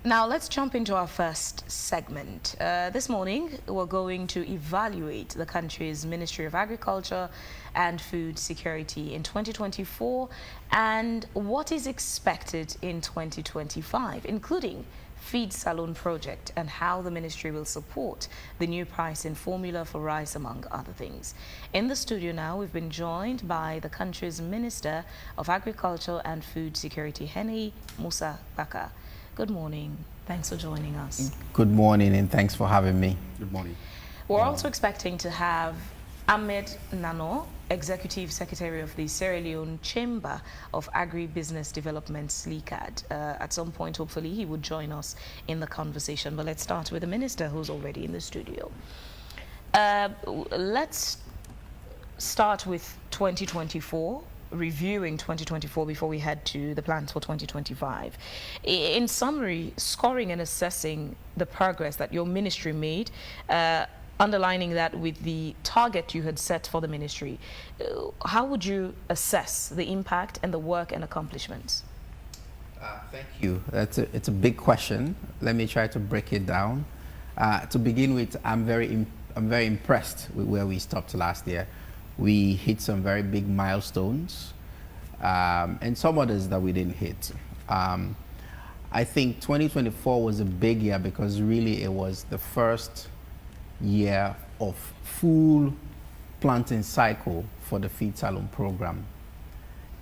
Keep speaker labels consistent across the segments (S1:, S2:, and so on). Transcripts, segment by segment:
S1: Now let's jump into our first segment. This morning, we're going to evaluate the country's Ministry of Agriculture and Food Security in 2024 and what is expected in 2025, including Feed Salon project and how the ministry will support the new pricing formula for rice, among other things. In the studio now, we've been joined by the country's Minister of Agriculture and Food Security, Musa Kpaka. Good morning. Thanks for joining us.
S2: Good morning, and thanks for having me.
S3: Good morning.
S1: We're also expecting to have Ahmed Nano, Executive Secretary of the Sierra Leone Chamber of Agri Business Development, SLECAD. At some point, hopefully, he would join us in the conversation. But let's start with the Minister, who's already in the studio. Let's start with 2024. Reviewing 2024 before we head to the plans for 2025. In summary, scoring and assessing the progress that your ministry made, underlining that with the target you had set for the ministry, how would you assess the impact and the work and accomplishments?
S2: Thank you. It's a big question. Let me try to break it down. To begin with, I'm very impressed with where we stopped last year. We hit some very big milestones and some others that we didn't hit. I think 2024 was a big year because really it was the first year of full planting cycle for the Feed Salon program.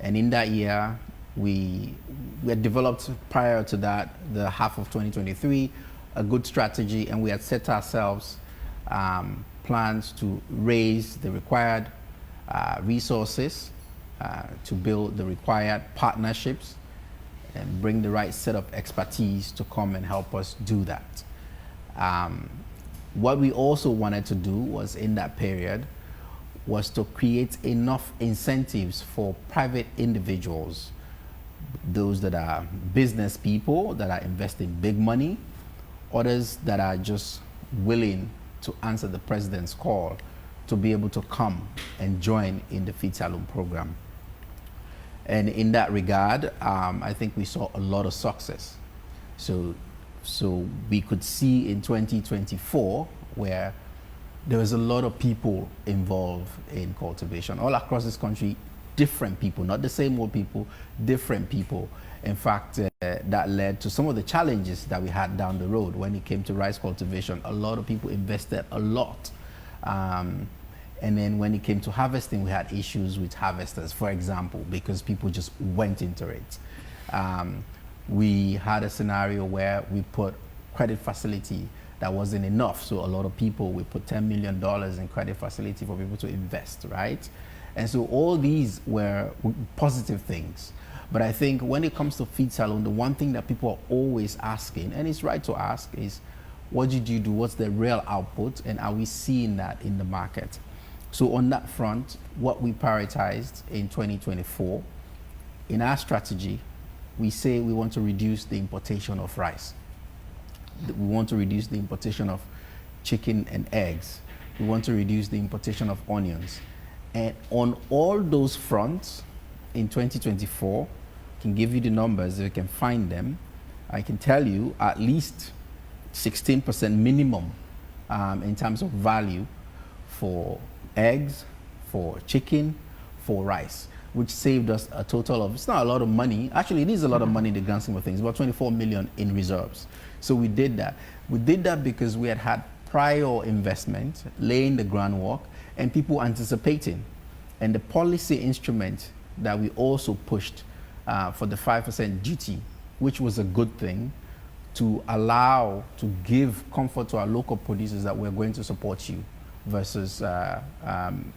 S2: And in that year, we had developed prior to that, the half of 2023, a good strategy, and we had set ourselves plans to raise the required resources to build the required partnerships and bring the right set of expertise to come and help us do that. What we also wanted to do was in that period was to create enough incentives for private individuals, those that are business people that are investing big money, others that are just willing to answer the president's call to be able to come and join in the Feed Salon program. And in that regard, I think we saw a lot of success. So we could see in 2024 where there was a lot of people involved in cultivation. All across this country, different people, not the same old people, different people. In fact, that led to some of the challenges that we had down the road when it came to rice cultivation. A lot of people invested a lot. And then when it came to harvesting, we had issues with harvesters, for example, because people just went into it. We had a scenario where we put credit facility that wasn't enough. So a lot of people, we put $10 million in credit facility for people to invest, right? And so all these were positive things. But I think when it comes to Feed Salon, the one thing that people are always asking, and it's right to ask, is what did you do? What's the real output? And are we seeing that in the market? So on that front, what we prioritized in 2024, in our strategy, we say we want to reduce the importation of rice. We want to reduce the importation of chicken and eggs. We want to reduce the importation of onions. And on all those fronts, in 2024, I can give you the numbers if you can find them. I can tell you at least 16% minimum in terms of value for eggs, for chicken, for rice, which saved us a total of, it's not a lot of money. Actually, it is a lot of money in the grand scheme of things, about 24 million in reserves. So we did that. We did that because we had prior investment, laying the groundwork, and people anticipating. And the policy instrument that we also pushed for the 5% duty, which was a good thing, to allow, to give comfort to our local producers that we're going to support you versus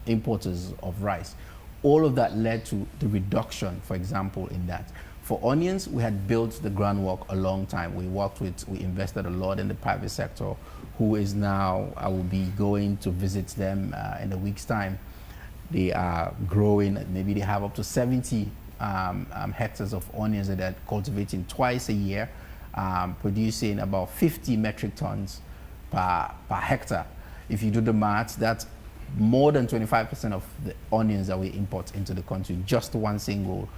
S2: importers of rice. All of that led to the reduction, for example, in that. For onions, we had built the groundwork a long time. We invested a lot in the private sector, who is now, I will be going to visit them in a week's time. They are growing, maybe they have up to 70 hectares of onions that they're cultivating twice a year, producing about 50 metric tons per hectare. If you do the math, that's more than 25% of the onions that we import into the country, just one single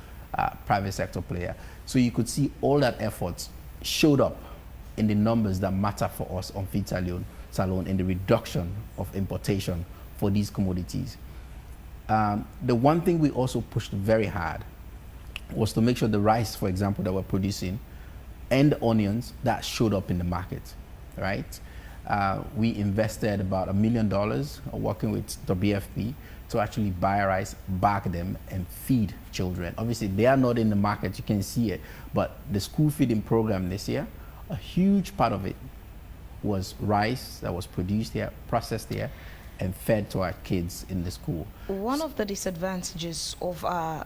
S2: private sector player. So you could see all that effort showed up in the numbers that matter for us on Feed Salon in the reduction of importation for these commodities. The one thing we also pushed very hard was to make sure the rice, for example, that we're producing and the onions that showed up in the market, right? We invested about $1 million working with WFP to actually buy rice, bag them, and feed children. Obviously, they are not in the market, you can see it, but the school feeding program this year, a huge part of it was rice that was produced here, processed here, and fed to our kids in the school.
S1: One of the disadvantages of our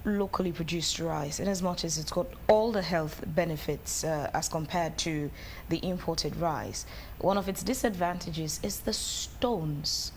S1: locally produced rice, in as much as it's got all the health benefits as compared to the imported rice, one of its disadvantages is the stones.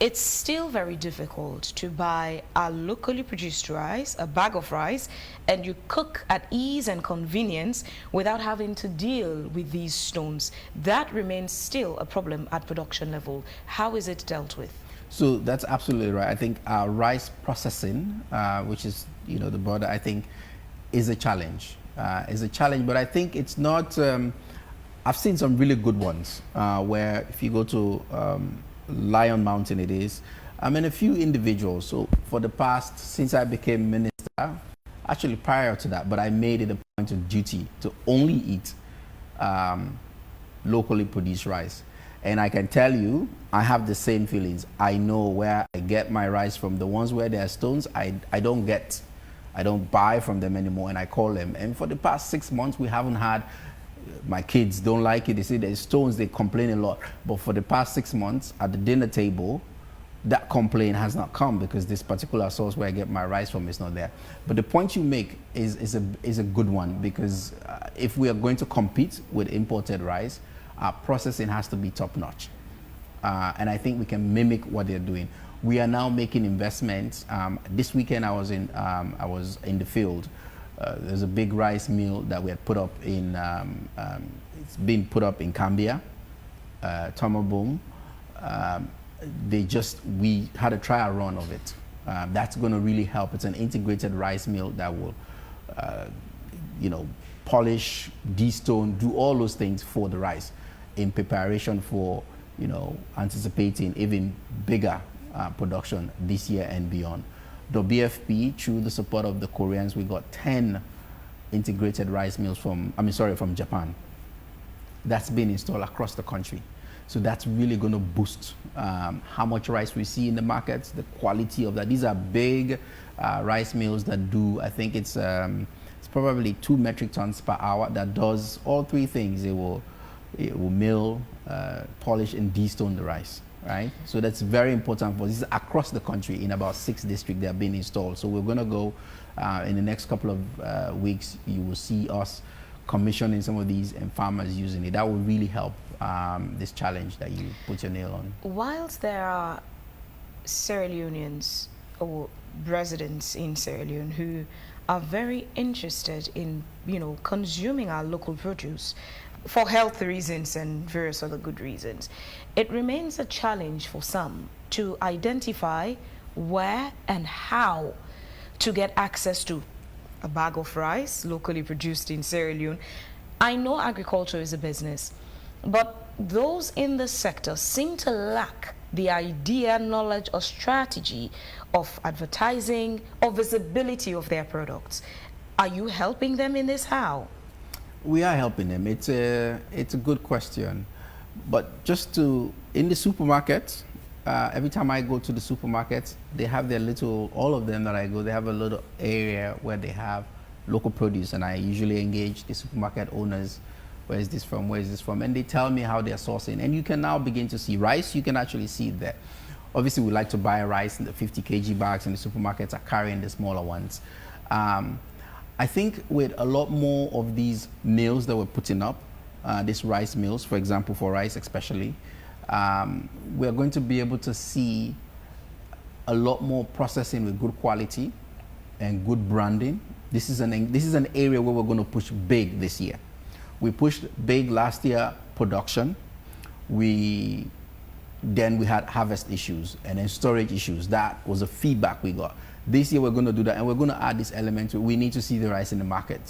S1: It's still very difficult to buy a locally produced rice, a bag of rice, and you cook at ease and convenience without having to deal with these stones. That remains still a problem at production level. How is it dealt with?
S2: So that's absolutely right. I think our rice processing, which is, you know, the border, I think is a challenge. But I think it's not, I've seen some really good ones where if you go to Lion Mountain it is, I mean a few individuals. So for the past, since I became minister, actually prior to that, but I made it a point of duty to only eat locally produced rice. And I can tell you, I have the same feelings. I know where I get my rice from. The ones where there are stones, I don't buy from them anymore, and I call them. And for the past 6 months, we haven't had, my kids don't like it. They say there's stones, they complain a lot. But for the past 6 months, at the dinner table, that complaint has not come because this particular source where I get my rice from is not there. But the point you make is a good one, because if we are going to compete with imported rice, our processing has to be top notch. And I think we can mimic what they're doing. We are now making investments. This weekend I was in the field. There's a big rice mill that we had put up in, it's been put up in Cambia, Tomaboom. We had a trial run of it. That's going to really help. It's an integrated rice mill that will, polish, de-stone, do all those things for the rice in preparation for, anticipating even bigger production this year and beyond. The BFP, through the support of the Koreans, we got 10 integrated rice mills from Japan. That's been installed across the country. So that's really going to boost how much rice we see in the markets, the quality of that. These are big rice mills that do, I think it's probably 2 metric tons per hour that does all 3 things. It will mill, polish, and de-stone the rice, right? So that's very important for this. Across the country in about 6 districts they have been installed. So we're going to go in the next couple of weeks. You will see us commissioning some of these and farmers using it. That will really help this challenge that you put your nail on.
S1: Whilst there are Sierra Leoneans or residents in Sierra Leone who are very interested in, consuming our local produce for health reasons and various other good reasons, it remains a challenge for some to identify where and how to get access to a bag of rice locally produced in Sierra Leone. I know agriculture is a business, but those in the sector seem to lack the idea, knowledge, or strategy of advertising or visibility of their products. Are you helping them in this? How?
S2: We are helping them. It's a good question. But in the supermarkets, every time I go to the supermarkets, they have their all of them that I go, they have a little area where they have local produce, and I usually engage the supermarket owners. Where is this from? Where is this from? And they tell me how they're sourcing. And you can now begin to see rice. You can actually see it there. Obviously, we like to buy rice in the 50 kg bags, and the supermarkets are carrying the smaller ones. I think with a lot more of these mills that we're putting up, these rice mills, for example, for rice especially, we're going to be able to see a lot more processing with good quality and good branding. This is an area where we're going to push big this year. We pushed big last year production. Then we had harvest issues and then storage issues. That was a feedback we got. This year we're going to do that, and we're going to add this element. We need to see the rice in the market.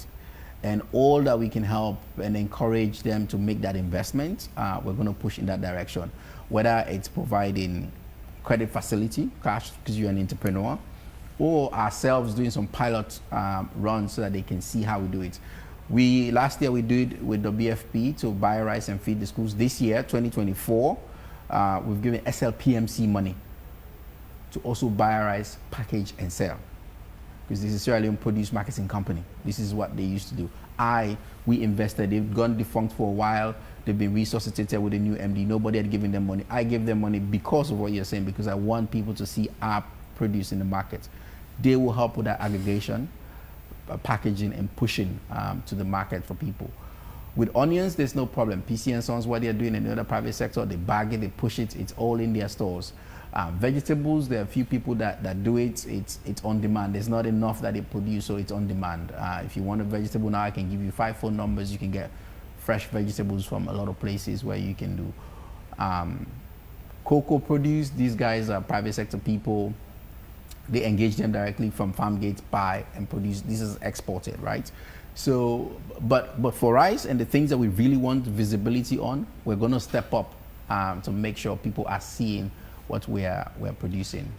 S2: And all that we can help and encourage them to make that investment, we're going to push in that direction. Whether it's providing credit facility, cash, because you're an entrepreneur, or ourselves doing some pilot runs so that they can see how we do it. Last year we did with the BFP to buy rice and feed the schools. This year, 2024, we've given SLPMC money to also buy rice, package and sell. Because this is Sierra Leone Produce Marketing Company. This is what they used to do. We invested, they've gone defunct for a while, they've been resuscitated with a new MD, nobody had given them money. I gave them money because of what you're saying, because I want people to see our produce in the market. They will help with that aggregation, packaging and pushing to the market for people. With onions, there's no problem. PC and Sons, what they're doing in the other private sector, they bag it, they push it, it's all in their stores. Vegetables, there are a few people that do it, it's on demand. There's not enough that they produce, so it's on demand. If you want a vegetable now, I can give you 5 phone numbers. You can get fresh vegetables from a lot of places where you can do. Cocoa produce, these guys are private sector people. They engage them directly from farm gates, buy and produce. This is exported, right? So, but for rice and the things that we really want visibility on, we're going to step up to make sure people are seeing what we're producing.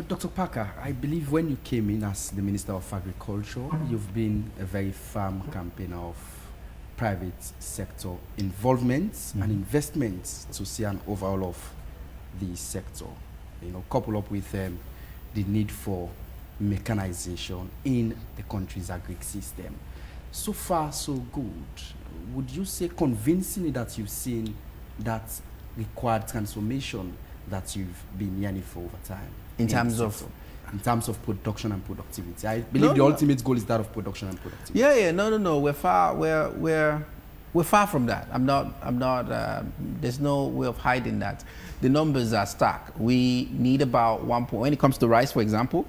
S3: Dr. Kpaka, I believe when you came in as the Minister of Agriculture, you've been a very firm campaigner of private sector involvement and investments to see an overhaul of the sector. You know, couple up with the need for mechanization in the country's agri system. So far, so good. Would you say convincingly that you've seen that required transformation that you've been yearning for over time? In terms of production and productivity. I believe the ultimate goal is that of production and productivity.
S2: Yeah, no. We're far from that. I'm not, there's no way of hiding that. The numbers are stark. We need about when it comes to rice, for example,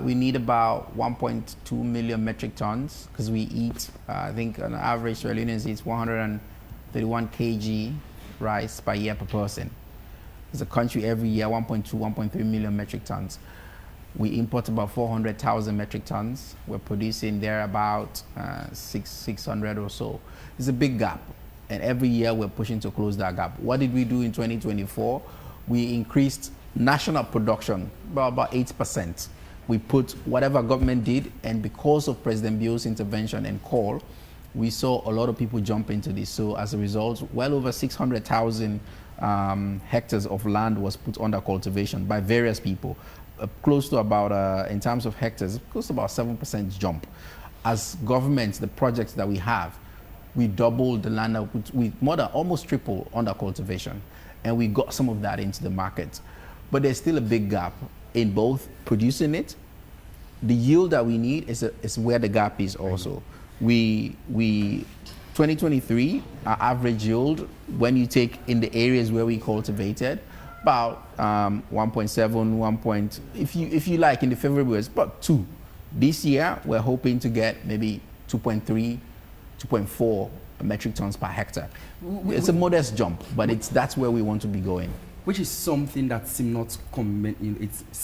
S2: we need about 1.2 million metric tons, because we eat, I think on average, Sierra Leoneans eats 131 kg rice per year per person. As a country, every year, 1.2, 1.3 million metric tons. We import about 400,000 metric tons. We're producing there about 600 or so. It's a big gap. And every year we're pushing to close that gap. What did we do in 2024? We increased national production by about 8%. We put whatever government did, and because of President Bio's intervention and call, we saw a lot of people jump into this. So as a result, well over 600,000 hectares of land was put under cultivation by various people. Close to about, in terms of hectares, close to about 7% jump. As governments, the projects that we have, we doubled the land, we almost triple under cultivation, and we got some of that into the market. But there's still a big gap in both producing it. The yield that we need is where the gap is also. 2023, our average yield, when you take in the areas where we cultivated, about 1.7, if you like, in the favorable years, about 2. This year, we're hoping to get maybe 2.3, 2.4 metric tons per hectare. It's a modest jump, but that's where we want to be going.
S3: Which is something that seems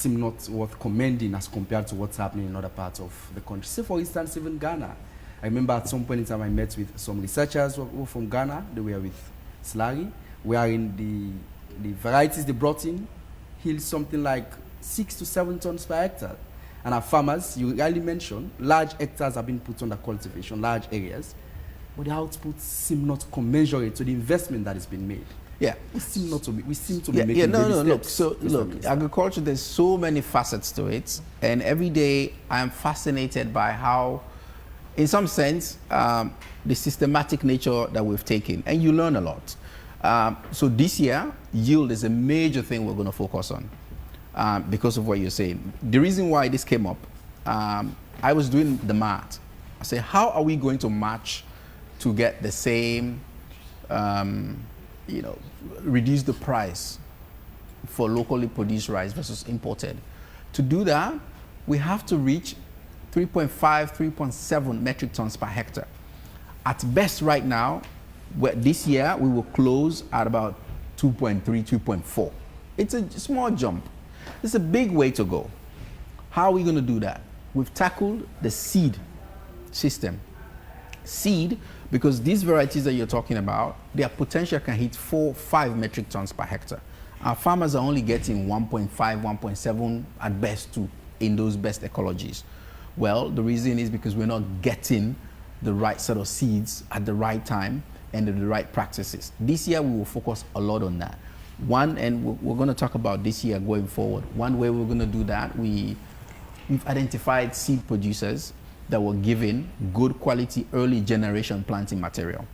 S3: not worth commending as compared to what's happening in other parts of the country. Say, for instance, even Ghana. I remember at some point in time I met with some researchers who were from Ghana. They were with Slurry, wherein the varieties they brought in yield something like 6 to 7 tons per hectare. And our farmers, you rightly mentioned, large hectares have been put under cultivation, large areas, but the outputs seem not commensurate to the investment that has been made.
S2: Yeah,
S3: we seem to be making baby steps.
S2: Look, agriculture, there's so many facets to it, and every day I am fascinated by how, in some sense, the systematic nature that we've taken, and you learn a lot. So this year, yield is a major thing we're going to focus on because of what you're saying. The reason why this came up, I was doing the math. I said, how are we going to match to get the same, reduce the price for locally produced rice versus imported? To do that, we have to reach 3.5, 3.7 metric tons per hectare. At best right now, this year we will close at about 2.3, 2.4. It's a small jump. It's a big way to go. How are we going to do that? We've tackled the seed system. seed, because these varieties that you're talking about, their potential can hit 4-5 metric tons per hectare. Our farmers are only getting 1.5, 1.7 at best to in those best ecologies. Well, the reason is because we're not getting the right set of seeds at the right time and the right practices. This year we will focus a lot on that. One, and we're going to talk about this year going forward. One way we're going to do that, we've identified seed producers that were given good quality early generation planting material.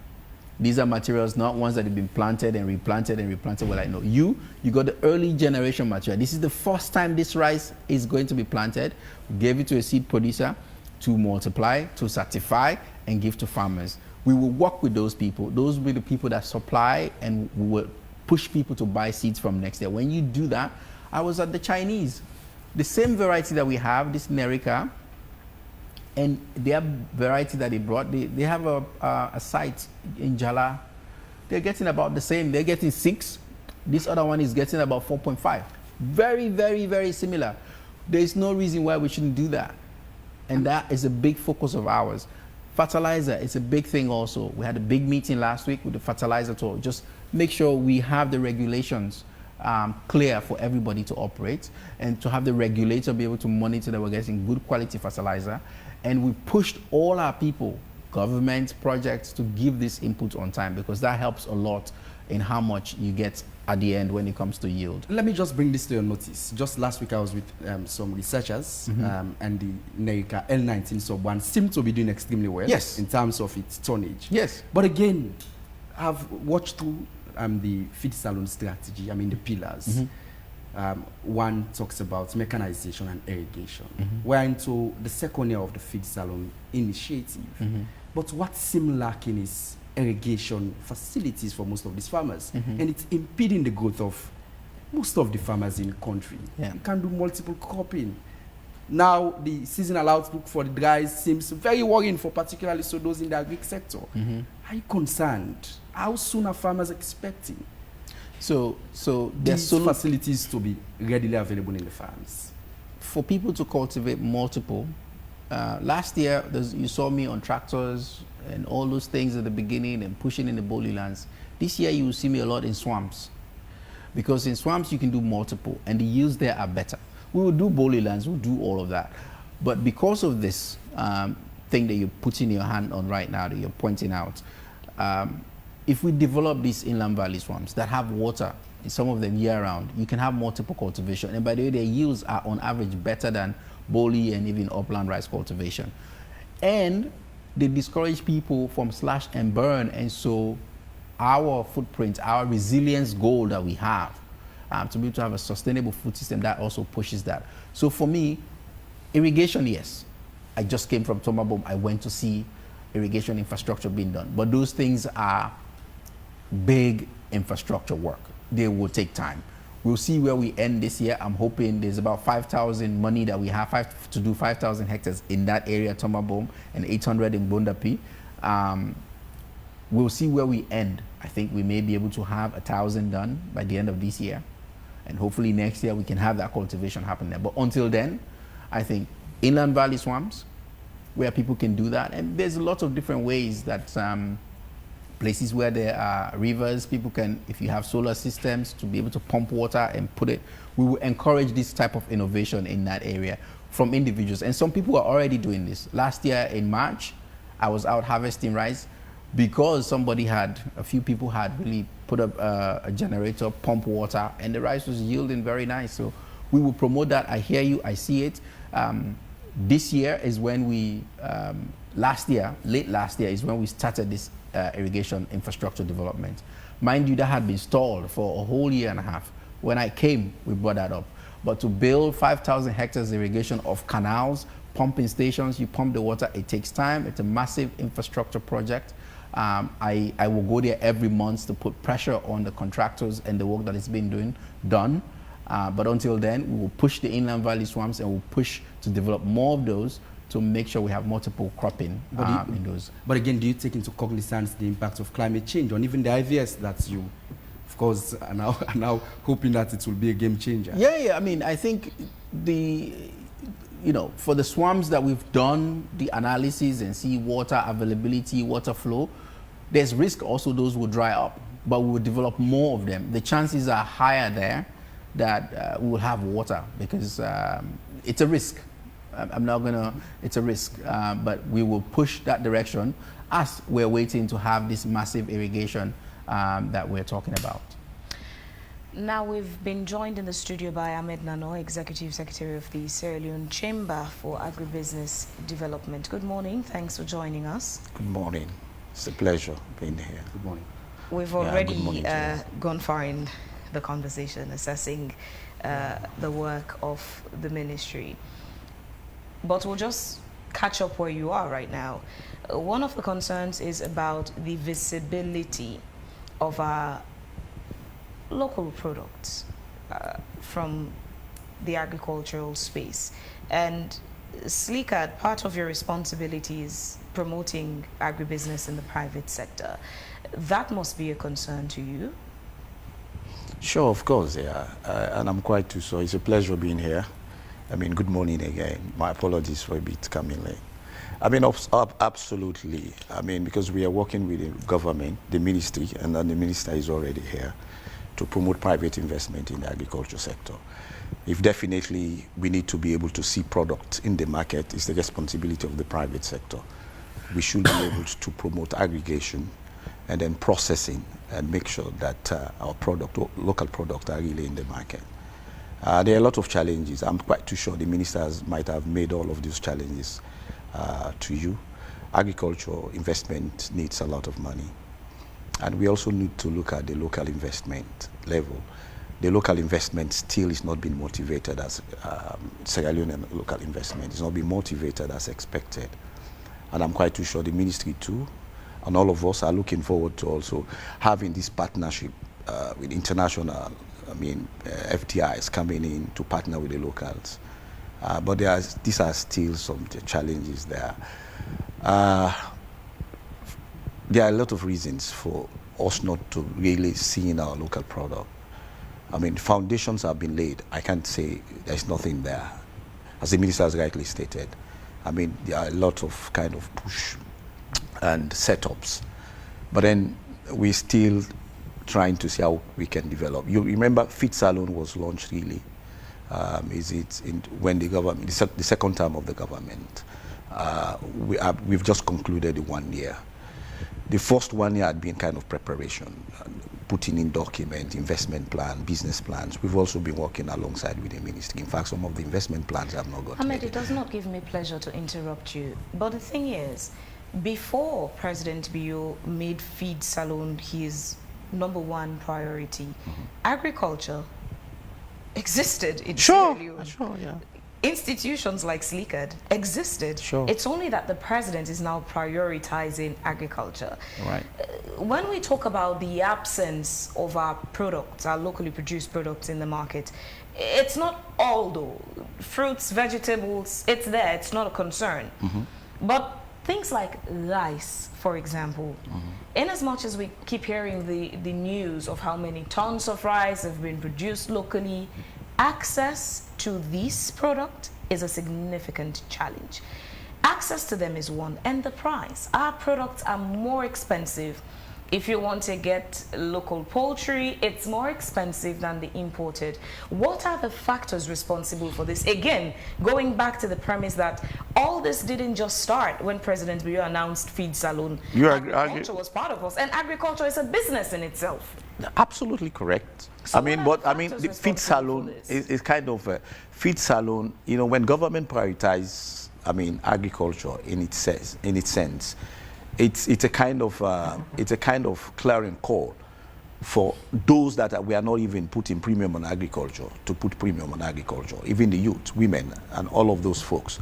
S2: These are materials, not ones that have been planted and replanted and replanted. Well, I know you got the early generation material. This is the first time this rice is going to be planted. We gave it to a seed producer to multiply, to certify, and give to farmers. We will work with those people. Those will be the people that supply, and we will push people to buy seeds from next year. When you do that, I was at the Chinese. The same variety that we have, this Nerica, and their variety that they brought, they have a site in Jala. They're getting about the same. They're getting 6. This other one is getting about 4.5. Very, very, very similar. There's no reason why we shouldn't do that. And that is a big focus of ours. Fertilizer is a big thing also. We had a big meeting last week with the fertilizer to just make sure we have the regulations clear for everybody to operate, and to have the regulator be able to monitor that we're getting good quality fertilizer. And we pushed all our people, government, projects, to give this input on time, because that helps a lot in how much you get at the end when it comes to yield.
S3: Let me just bring this to your notice. Just last week I was with some researchers, and the Nerica L19 sub-1 seemed to be doing extremely well,
S2: yes,
S3: in terms of its tonnage.
S2: Yes.
S3: But again, I've watched through the feed salon strategy, the pillars. One talks about mechanization and irrigation. We're into the second year of the feed salon initiative. But what seems lacking is irrigation facilities for most of these farmers. And it's impeding the growth of most of the farmers in the country.
S2: Yeah.
S3: You can do multiple cropping. Now, the seasonal outlook for the guys seems very worrying, for particularly so those in the agri sector. Are you concerned? How soon are farmers expecting
S2: So
S3: these facilities to be readily available in the farms?
S2: For people to cultivate multiple, last year you saw me on tractors and all those things at the beginning and pushing in the bolly lands. This year you will see me a lot in swamps, because in swamps you can do multiple and the yields there are better. We will do bolly lands, we'll do all of that. But because of this thing that you're putting your hand on right now, that you're pointing out, if we develop these inland valley swamps that have water, some of them year-round, you can have multiple cultivation. And by the way, their yields are on average better than bolly and even upland rice cultivation. And they discourage people from slash and burn. And so our footprint, our resilience goal that we have, to be able to have a sustainable food system, that also pushes that. So for me, irrigation, yes. I just came from Tomabom. I went to see irrigation infrastructure being done. But those things are big infrastructure work. They will take time. We'll see where we end this year. I'm hoping there's about 5,000 money that we have to do 5,000 hectares in that area, Tomabom, and 800 in Bundapi. We'll see where we end. I think we may be able to have 1,000 done by the end of this year. And hopefully next year we can have that cultivation happen there. But until then, I think inland valley swamps, where people can do that. And there's a lot of different ways that places where there are rivers, people can, if you have solar systems, to be able to pump water and put it. We will encourage this type of innovation in that area from individuals. And some people are already doing this. Last year in March, I was out harvesting rice because a few people had really put up a generator, pump water, and the rice was yielding very nice. So we will promote that. I hear you, I see it. This year is when we, late last year is when we started this irrigation infrastructure development. Mind you, that had been stalled for a whole year and a half. When I came, we brought that up. But to build 5,000 hectares irrigation of canals, pumping stations, you pump the water, it takes time. It's a massive infrastructure project. I will go there every month to put pressure on the contractors and the work that is being done. But until then, we will push the inland valley swamps and we'll push to develop more of those to make sure we have multiple cropping in those. But
S3: again, do you take into cognizance the impact of climate change on even the IVS that you, of course, are now hoping that it will be a game changer?
S2: Yeah. I mean, I think you know, for the swamps that we've done the analysis and see water availability, water flow, there's risk also those will dry up, but we will develop more of them. The chances are higher there that we will have water because it's a risk. I'm not gonna, it's a risk, but we will push that direction as we're waiting to have this massive irrigation that we're talking about.
S1: Now we've been joined in the studio by Ahmed Nano, Executive Secretary of the Sierra Leone Chamber for Agribusiness Development. Good morning, thanks for joining us.
S4: Good morning, it's a pleasure being here.
S3: Good morning.
S1: We've already gone far in the conversation, assessing the work of the ministry. But we'll just catch up where you are right now. One of the concerns is about the visibility of our local products from the agricultural space. And SLECAD, part of your responsibility is promoting agribusiness in the private sector. That must be a concern to you.
S4: Sure, of course, yeah. And I'm quite too so. It's a pleasure being here. I mean, good morning again. My apologies for a bit coming late. I mean, absolutely. I mean, because we are working with the government, the ministry, and then the minister is already here to promote private investment in the agriculture sector. If definitely we need to be able to see products in the market, it's the responsibility of the private sector. We should be able to promote aggregation and then processing and make sure that our product, local products are really in the market. There are a lot of challenges. I'm quite too sure the ministers might have made all of these challenges to you. Agriculture investment needs a lot of money. And we also need to look at the local investment level. The local investment still is not being motivated as Sierra Leone local investment. It's not being motivated as expected. And I'm quite too sure the ministry too, and all of us are looking forward to also having this partnership with international, FTIs coming in to partner with the locals. But these are still some challenges there. There are a lot of reasons for us not to really see in our local product. I mean, foundations have been laid. I can't say there's nothing there. As the minister has rightly stated, I mean, there are a lot of kind of push and setups. But then we're still trying to see how we can develop. You remember Feed Salon was launched really, when the government, the second term of the government. We've just concluded the 1 year. The first 1 year had been kind of preparation, putting in document, investment plan, business plans. We've also been working alongside with the ministry. In fact, some of the investment plans have not got ready.
S1: Ahmed, it does not give me pleasure to interrupt you, but the thing is, before President Bio made Feed Salon his #1 priority, agriculture existed in Sierra Leone.
S4: Sure, yeah.
S1: Institutions like SLECAD existed.
S4: Sure.
S1: It's only that the president is now prioritizing agriculture.
S4: Right.
S1: When we talk about the absence of our products, our locally produced products in the market, it's not all though. Fruits, vegetables, it's there, it's not a concern. But things like rice, for example, in as much as we keep hearing the news of how many tons of rice have been produced locally, access to this product is a significant challenge. Access to them is one, and the price. Our products are more expensive. If you want to get local poultry, it's more expensive than the imported. What are the factors responsible for this? Again, going back to the premise that all this didn't just start when President Bio announced Feed Salon. Agriculture was part of us, and agriculture is a business in itself.
S4: Absolutely correct.
S1: So
S4: the Feed Salon is kind of a Feed Salon. You know, when government prioritize, agriculture in its sense, it's a kind of clarion call for those that we are not even putting premium on agriculture to put premium on agriculture, even the youth, women, and all of those folks.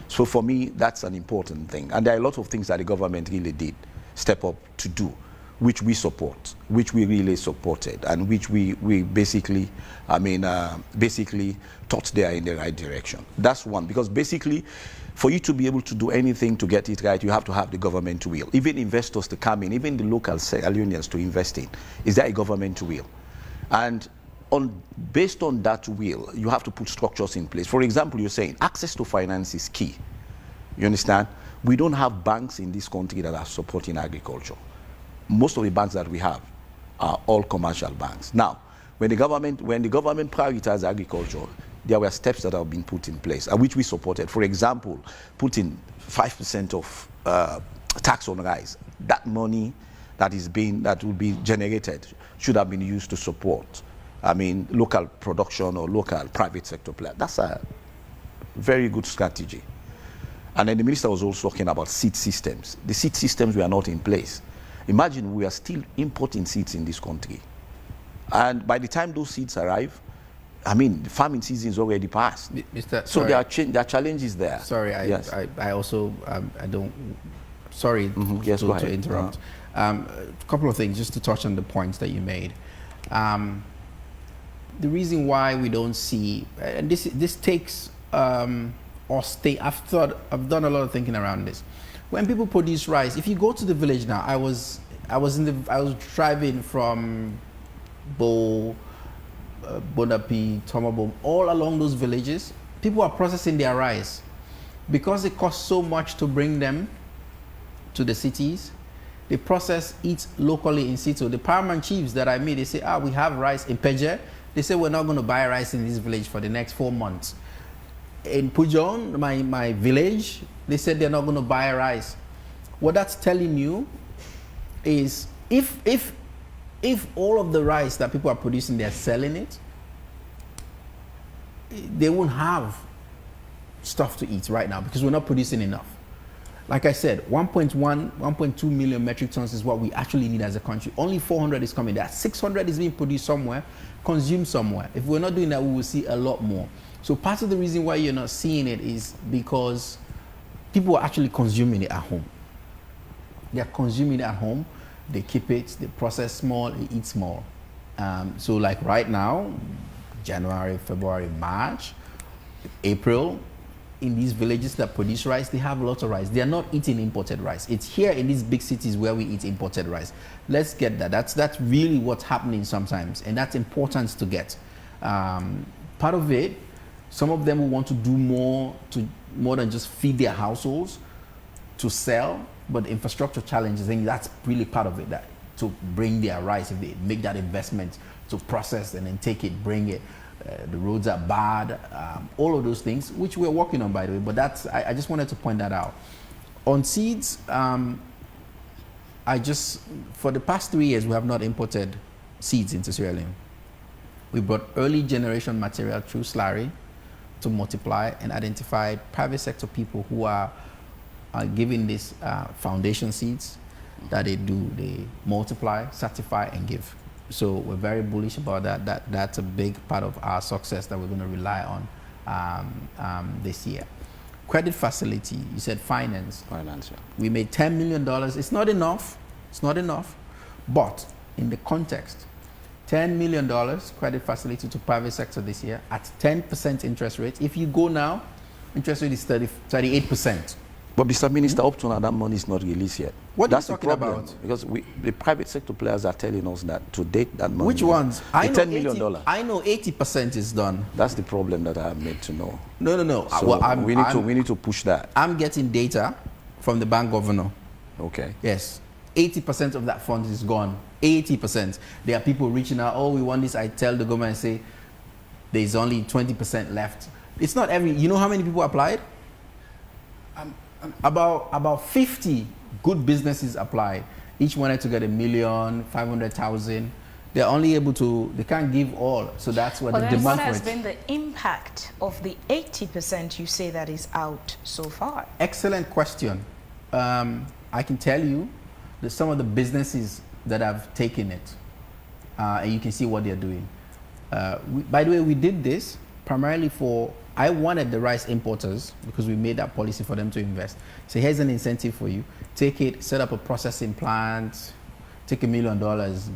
S4: So for me, that's an important thing. And there are a lot of things that the government really did step up to do, which we support, which we really supported, and which we basically, basically thought they are in the right direction. That's one, because basically, for you to be able to do anything to get it right, you have to have the government will. Even investors to come in, even the local Sierra Leoneans to invest in, is there a government will? And based on that will, you have to put structures in place. For example, you're saying access to finance is key. You understand? We don't have banks in this country that are supporting agriculture. Most of the banks that we have are all commercial banks. Now, when the government prioritized agriculture, there were steps that have been put in place, which we supported. For example, putting 5% of tax on rice. That money that will be generated should have been used to support, local production or local private sector player. That's a very good strategy. And then the minister was also talking about seed systems. The seed systems were not in place. Imagine we are still importing seeds in this country. And by the time those seeds arrive, the farming season is already passed. So there are challenges there.
S2: Sorry, I also, I don't, sorry
S4: yes,
S2: to interrupt. A couple of things just to touch on the points that you made. The reason why we don't see, and this takes, I've done a lot of thinking around this. When people produce rice, if you go to the village now, I was driving from Bo, Bonapi, Tomabo, all along those villages. People are processing their rice because it costs so much to bring them to the cities. They process it locally in situ. The paramount chiefs that I meet, they say, we have rice in Peje. They say we're not going to buy rice in this village for the next 4 months. In Pujon, my village, they said they're not going to buy rice. What that's telling you is if all of the rice that people are producing, they're selling it, they won't have stuff to eat right now because we're not producing enough. Like I said, 1.2 million metric tons is what we actually need as a country. Only 400 is coming. That 600 is being produced somewhere, consumed somewhere. If we're not doing that, we will see a lot more. So part of the reason why you're not seeing it is because people are actually consuming it at home. They're consuming it at home. They keep it, they process small, they eat small. So like right now, January, February, March, April, in these villages that produce rice, they have a lot of rice. They are not eating imported rice. It's here in these big cities where we eat imported rice. Let's get that. That's really what's happening sometimes, and that's important to get. Part of it, some of them will want to do more than just feed their households, to sell, but infrastructure challenges, I think that's really part of it, that to bring their rice, if they make that investment to process and then take it, bring it. The roads are bad, all of those things, which we're working on, by the way, but I just wanted to point that out. On seeds, for the past 3 years, we have not imported seeds into Sierra Leone. We brought early generation material through slurry to multiply and identify private sector people who are giving these foundation seeds that they multiply, certify, and give. So we're very bullish about that. That's a big part of our success that we're going to rely on this year. Credit facility, you said finance.
S4: Finance, yeah.
S2: We made $10 million. It's not enough. It's not enough. But in the context, $10 million credit facility to private sector this year at 10% interest rate. If you go now, interest rate is 38%.
S4: But Mr. Minister, up to now, that money is not released yet.
S2: What
S4: That's
S2: are you
S4: the
S2: talking
S4: problem,
S2: about?
S4: because the private sector players are telling us that to date that money.
S2: Which ones?
S4: $10 million.
S2: I know 80% is done.
S4: That's the problem that I have made to know.
S2: No.
S4: So we need to push that.
S2: I'm getting data from the bank governor.
S4: Okay.
S2: Yes. 80% of that fund is gone. 80%. There are people reaching out, we want this. I tell the government, I say, there's only 20% left. It's not you know how many people applied? About 50 good businesses applied. Each wanted to get $1,500,000. They're only able to, they can't give all. So that's what the demand for it.
S1: What has been the impact of the 80% you say that is out so far?
S2: Excellent question. I can tell you that some of the businesses that have taken it, and you can see what they're doing. By the way, we did this primarily I wanted the rice importers, because we made that policy for them to invest. So here's an incentive for you. Take it, set up a processing plant, take $1 million,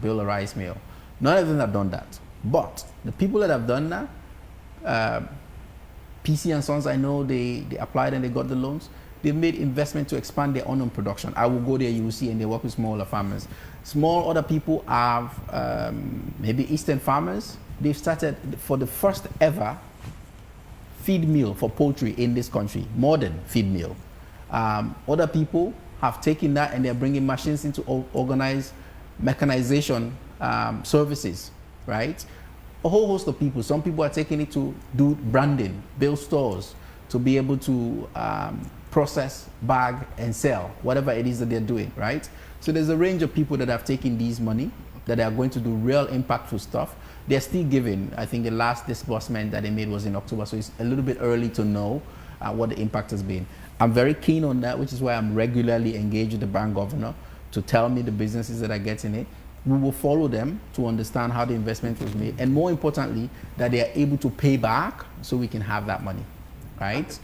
S2: build a rice mill. None of them have done that. But the people that have done that, PC and Sons, I know they applied and they got the loans. They made investment to expand their own production. I will go there, you will see, and they work with smaller farmers. Small other people have maybe Eastern farmers. They've started for the first ever feed mill for poultry in this country, modern feed mill. Other people have taken that and they're bringing machines into organized mechanization services, right? A whole host of people. Some people are taking it to do branding, build stores, to be able to process, bag, and sell whatever it is that they're doing, right? So there's a range of people that have taken these money, that are going to do real impactful stuff. They're still giving. I think the last disbursement that they made was in October, so it's a little bit early to know what the impact has been. I'm very keen on that, which is why I'm regularly engaged with the bank governor to tell me the businesses that are getting it. We will follow them to understand how the investment was made, and more importantly, that they are able to pay back so we can have that money, right?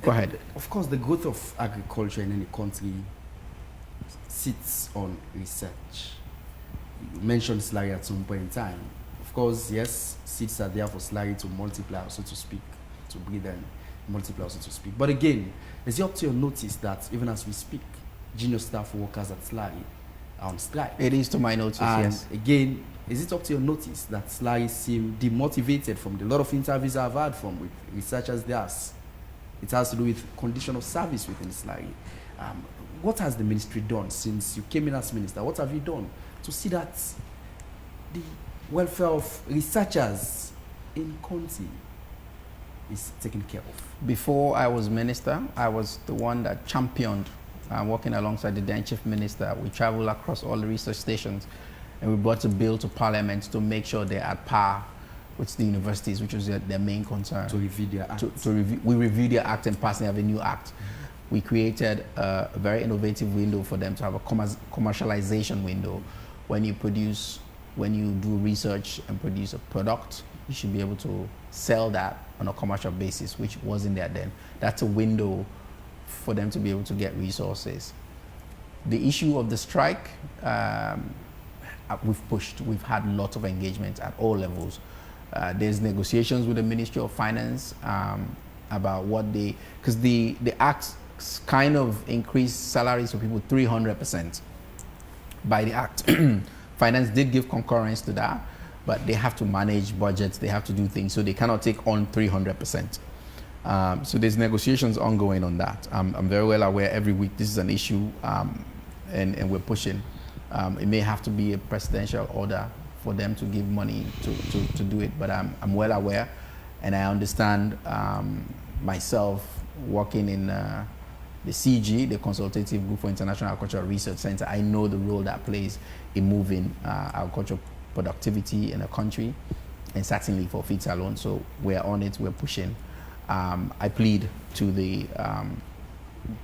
S2: Go ahead.
S3: Of course, the growth of agriculture in any country sits on research. You mentioned slurry at some point in time. Of course, yes, seeds are there for slurry to multiply, so to speak, to breed and multiply, so to speak. But again, is it up to your notice that even as we speak, junior staff workers at slurry are on strike?
S2: It is to my notice,
S3: and
S2: yes.
S3: Again, is it up to your notice that slurry seem demotivated from the lot of interviews I've had from with researchers theirs? It has to do with condition of service within slurry. What has the ministry done since you came in as minister? What have you done to see that the welfare of researchers in County is taken care of?
S2: Before I was minister, I was the one that championed, working alongside the then chief minister. We traveled across all the research stations and we brought a bill to parliament to make sure they're at par with the universities, which was their main concern.
S3: To review their act.
S2: We reviewed their act and passed and have a new act. We created a very innovative window for them to have a commercialization window. When you do research and produce a product, you should be able to sell that on a commercial basis, which wasn't there then. That's a window for them to be able to get resources. The issue of the strike, we've pushed. We've had lots of engagement at all levels. There's negotiations with the Ministry of Finance about what because the act kind of increased salaries for people 300% by the act. Finance did give concurrence to that, but they have to manage budgets, they have to do things, so they cannot take on 300%. So there's negotiations ongoing on that. I'm very well aware every week this is an issue, and we're pushing. It may have to be a presidential order for them to give money to do it, but I'm well aware, and I understand myself working in the CG, the Consultative Group for International Agricultural Research Center. I know the role that plays in moving agricultural productivity in a country, and certainly for feed alone. So we're on it, we're pushing. I plead to the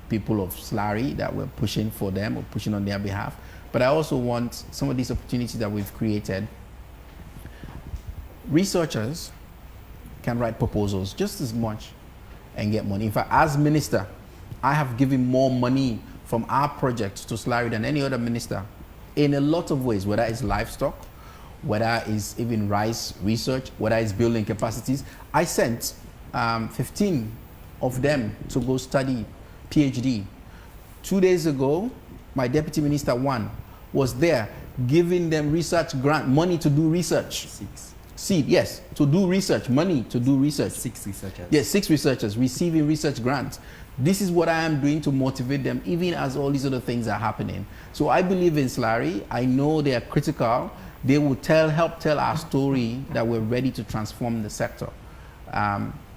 S2: people of Slurry that we're pushing for them, we're pushing on their behalf. But I also want some of these opportunities that we've created. Researchers can write proposals just as much and get money. In fact, as minister, I have given more money from our project to Slurry than any other minister in a lot of ways, whether it's livestock, whether it's even rice research, whether it's building capacities. I sent 15 of them to go study PhD. 2 days ago, my deputy minister, was there giving them research grant, money to do research. Yes, to do research, money to do research.
S3: 6 researchers.
S2: Yes, 6 researchers receiving research grants. This is what I am doing to motivate them, even as all these other things are happening. So I believe in Slurry. I know they are critical. They will help tell our story that we're ready to transform the sector.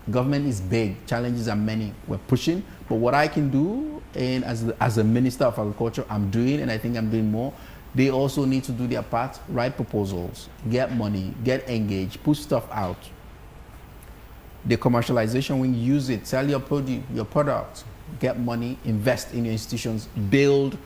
S2: Government is big, challenges are many. We're pushing, but what I can do, and as a Minister of Agriculture, I'm doing, and I think I'm doing more. They also need to do their part, write proposals, get money, get engaged, put stuff out. The commercialization, when you use it, sell your product, get money, invest in your institutions, build,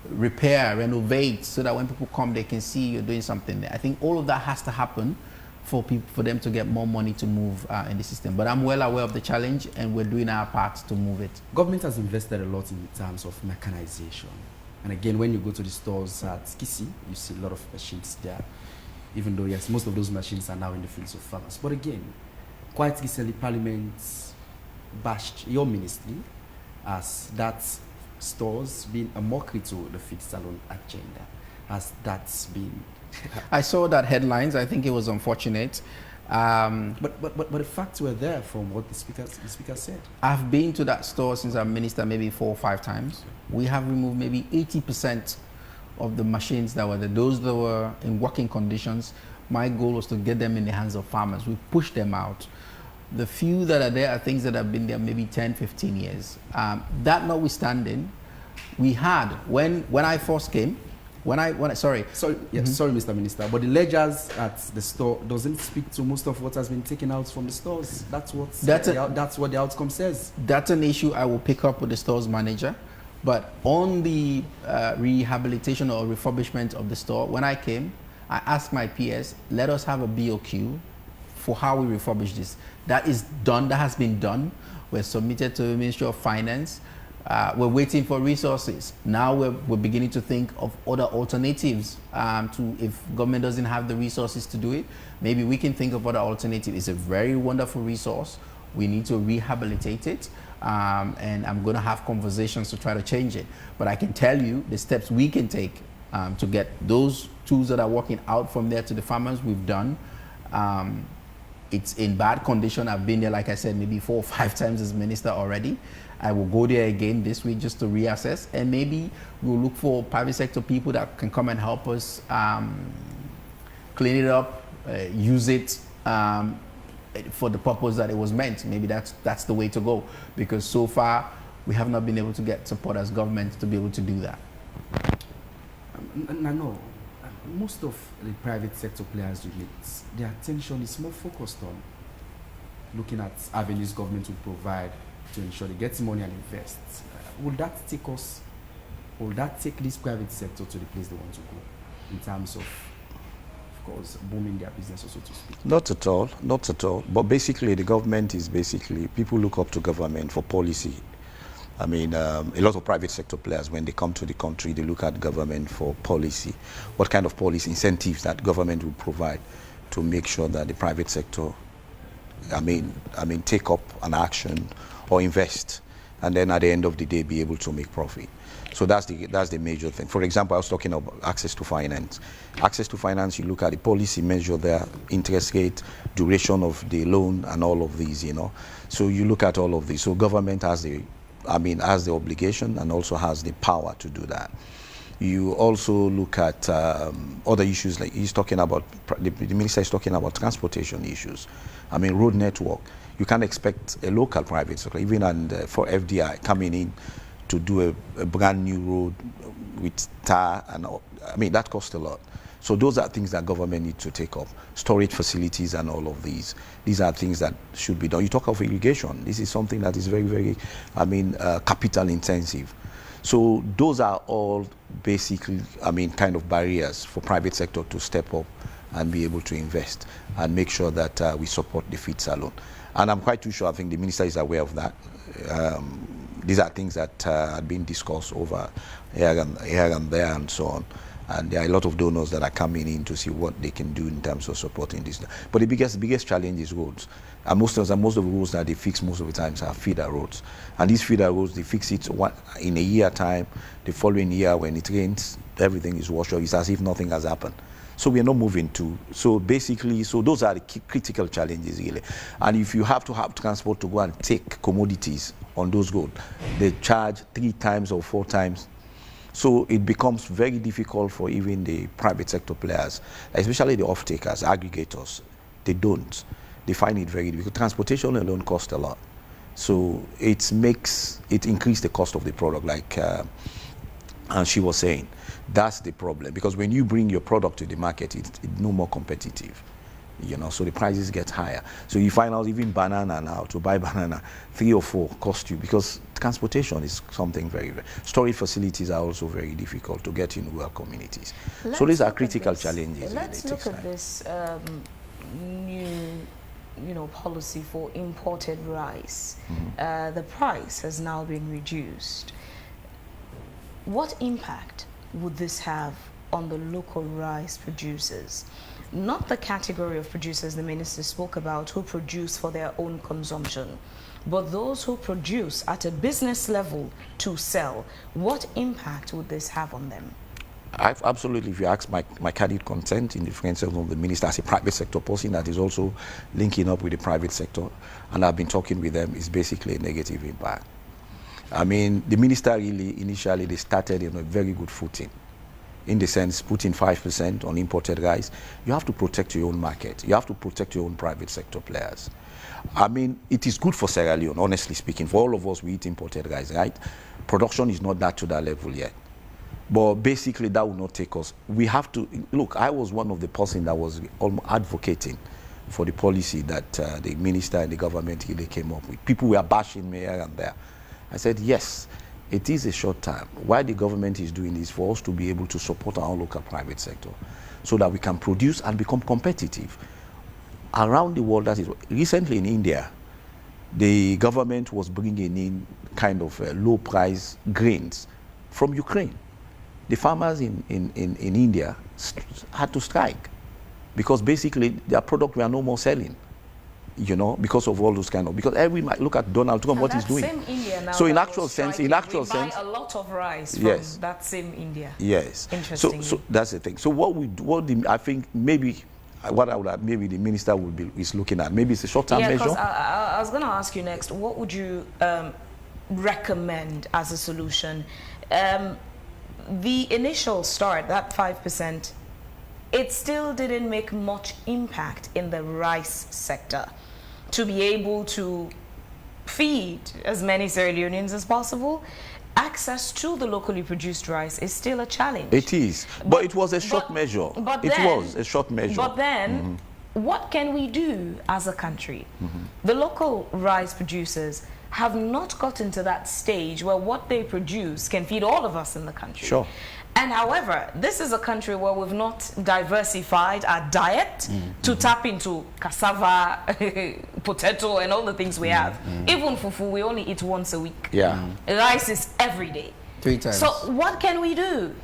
S2: repair, renovate, so that when people come, they can see you're doing something there. I think all of that has to happen for them to get more money to move in the system. But I'm well aware of the challenge, and we're doing our part to move it.
S3: Government has invested a lot in terms of mechanization. And again, when you go to the stores at Kisi, you see a lot of machines there. Even though, yes, most of those machines are now in the fields of farmers. But again, quite recently, Parliament bashed your ministry as that stores being a mockery to the feed salon agenda. has that been?
S2: I saw that headlines. I think it was unfortunate.
S3: But the facts were there from what the speaker said.
S2: I've been to that store since I'm minister maybe 4 or 5 times. We have removed maybe 80% of the machines that were there. Those that were in working conditions, my goal was to get them in the hands of farmers. We pushed them out. The few that are there are things that have been there maybe 10, 15 years. That notwithstanding, we had, when I first came, sorry,
S3: Mr. Minister, but the ledgers at the store doesn't speak to most of what has been taken out from the stores. That's what the outcome says.
S2: That's an issue I will pick up with the store's manager. But on the rehabilitation or refurbishment of the store, when I came, I asked my PS, let us have a BOQ for how we refurbish this. That is done, that has been done. We're submitted to the Ministry of Finance. We're waiting for resources. Now we're beginning to think of other alternatives if government doesn't have the resources to do it. Maybe we can think of other alternatives. It's a very wonderful resource. We need to rehabilitate it. And I'm going to have conversations to try to change it. But I can tell you the steps we can take to get those tools that are working out from there to the farmers, we've done. It's in bad condition. I've been there, like I said, maybe 4 or 5 times as minister already. I will go there again this week just to reassess, and maybe we'll look for private sector people that can come and help us clean it up, use it for the purpose that it was meant. Maybe that's the way to go, because so far we have not been able to get support as government to be able to do that.
S3: No. Most of the private sector players you meet, their attention is more focused on looking at avenues government will provide to ensure they get money and invest. Will that take this private sector to the place they want to go in terms of course, booming their business, so to speak?
S4: Not at all, not at all. But basically, the government is people look up to government for policy. I mean, a lot of private sector players, when they come to the country, they look at government for policy. What kind of policy incentives that government will provide to make sure that the private sector, take up an action or invest, and then at the end of the day, be able to make profit. So that's the major thing. For example, I was talking about access to finance. Access to finance, you look at the policy, measure their interest rate, duration of the loan, and all of these, So you look at all of these. So government has the obligation and also has the power to do that. You also look at other issues, like he's talking about, the minister is talking about transportation issues. Road network. You can't expect a local private sector, even for FDI, coming in to do a brand new road with tar, and that costs a lot. So those are things that government needs to take up. Storage facilities and all of these. These are things that should be done. You talk of irrigation. This is something that is very, very, capital intensive. So those are all basically, kind of barriers for private sector to step up and be able to invest and make sure that we support the feed salon. And I'm quite too sure, I think the minister is aware of that. These are things that are being discussed over here and there and so on. And there are a lot of donors that are coming in to see what they can do in terms of supporting this. But the biggest challenge is roads. And most of the roads that they fix most of the times are feeder roads. And these feeder roads, they fix it in a year time. The following year, when it rains, everything is washed off. It's as if nothing has happened. So we are not moving to. So basically, those are the critical challenges really. And if you have to have transport to go and take commodities on those roads, they charge 3 times or 4 times. So it becomes very difficult for even the private sector players, especially the off-takers, aggregators. They don't. They find it very difficult. Transportation alone costs a lot. So it increases the cost of the product, like and she was saying. That's the problem, because when you bring your product to the market, it's no more competitive. So the prices get higher. So you find out even banana now, to buy banana, 3 or 4 cost you, because transportation is something very, very. Storage facilities are also very difficult to get in rural communities. So these are critical challenges.
S1: Let's look at this new, policy for imported rice. Mm-hmm. The price has now been reduced. What impact would this have on the local rice producers? Not the category of producers the minister spoke about who produce for their own consumption, but those who produce at a business level to sell. What impact would this have on them?
S4: Absolutely, if you ask my candid consent in defense of the minister as a private sector person that is also linking up with the private sector, and I've been talking with them, is basically a negative impact. I mean, the minister really, initially, they started in a very good footing. In the sense, putting 5% on imported rice. You have to protect your own market. You have to protect your own private sector players. I mean, it is good for Sierra Leone, honestly speaking. For all of us, we eat imported rice, right? Production is not that to that level yet. But basically, that will not take us. We have to, look, I was one of the person that was advocating for the policy that the minister and the government really came up with. People were bashing me here and there. I said, yes, it is a short time. Why the government is doing this, for us to be able to support our local private sector so that we can produce and become competitive. Around the world, that is, recently in India, the government was bringing in kind of low-price grains from Ukraine. The farmers in India had to strike because basically their product were no more selling, you know, because of all those kind of, because look at Donald Trump, what he's doing.
S1: Same India now,
S4: so in
S1: that
S4: actual
S1: was
S4: sense,
S1: striking, we
S4: sense,
S1: buy a lot of rice from
S4: yes,
S1: that same India.
S4: Yes.
S1: Interesting.
S4: So that's the thing. So I think maybe maybe the minister is looking at, maybe it's a short-term measure.
S1: I was going to ask you next, what would you recommend as a solution? The initial start, that 5%, it still didn't make much impact in the rice sector to be able to feed as many Sierra Leoneans as possible. Access to the locally produced rice is still a challenge.
S4: It is, but it was a short measure. But
S1: then, what can we do as a country? The local rice producers have not gotten to that stage where what they produce can feed all of us in the country.
S4: Sure.
S1: And however, this is a country where we've not diversified our diet to tap into cassava, potato, and all the things we have. Even fufu, we only eat once a week.
S4: Yeah.
S1: Rice is every day.
S2: 3 times.
S1: So what can we do?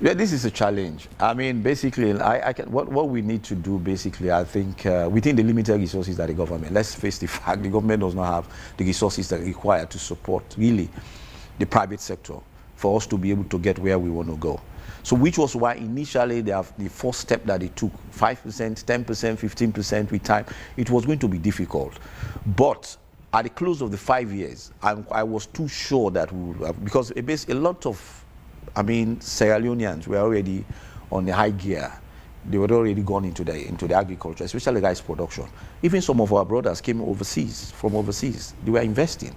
S4: Yeah, this is a challenge. I mean, basically, what we need to do, basically, I think, within the limited resources that the government, let's face the fact, the government does not have the resources that are required to support, really, the private sector for us to be able to get where we want to go. So which was why initially the first step that they took, 5%, 10%, 15% with time, it was going to be difficult. But at the close of the 5 years, I was too sure that we would have, because a lot of, I mean, Sierra Leoneans were already on the high gear. They were already gone into the agriculture, especially rice production. Even some of our brothers came from overseas. They were investing.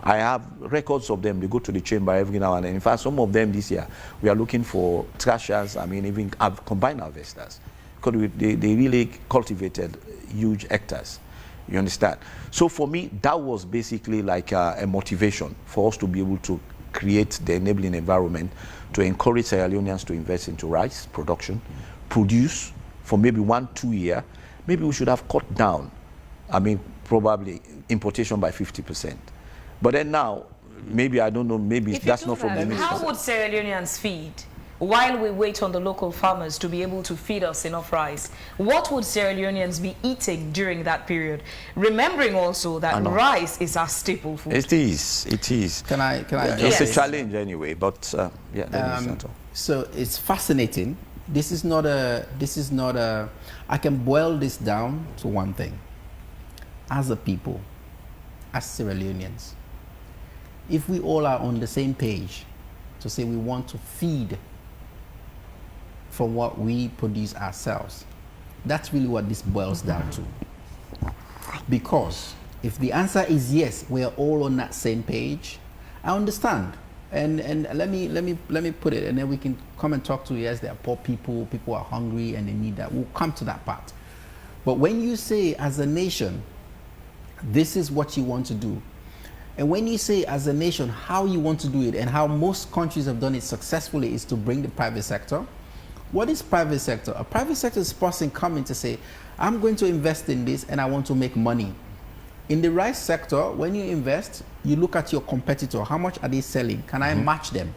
S4: I have records of them. They go to the chamber every now and then. In fact, some of them this year, we are looking for thrashers, I mean, even combined harvesters, because they really cultivated huge hectares. You understand? So for me, that was basically like a motivation for us to be able to create the enabling environment to encourage Sierra Leoneans to invest into rice production, produce for maybe 1-2 years. Maybe we should have cut down, I mean, probably importation by 50%. But then now, maybe, I don't know, maybe that's not from the minister.
S1: How would Sierra Leoneans feed while we wait on the local farmers to be able to feed us enough rice? What would Sierra Leoneans be eating during that period? Remembering also that rice is our staple food.
S4: It is.
S2: Can I
S4: It's a challenge anyway, but yeah, that is not all.
S2: So it's fascinating. This is not a, I can boil this down to one thing. As a people, as Sierra Leoneans, if we all are on the same page to say we want to feed from what we produce ourselves, that's really what this boils down to. Because if the answer is yes, we are all on that same page, I understand. And let me put it, and then we can come and talk to, yes, there are poor people are hungry and they need that. We'll come to that part. But when you say as a nation, this is what you want to do, and when you say as a nation how you want to do it, and how most countries have done it successfully, is to bring the private sector. What is private sector? A private sector is a person coming to say, I'm going to invest in this and I want to make money. In the rice sector, when you invest, you look at your competitor. How much are they selling? Can I match them?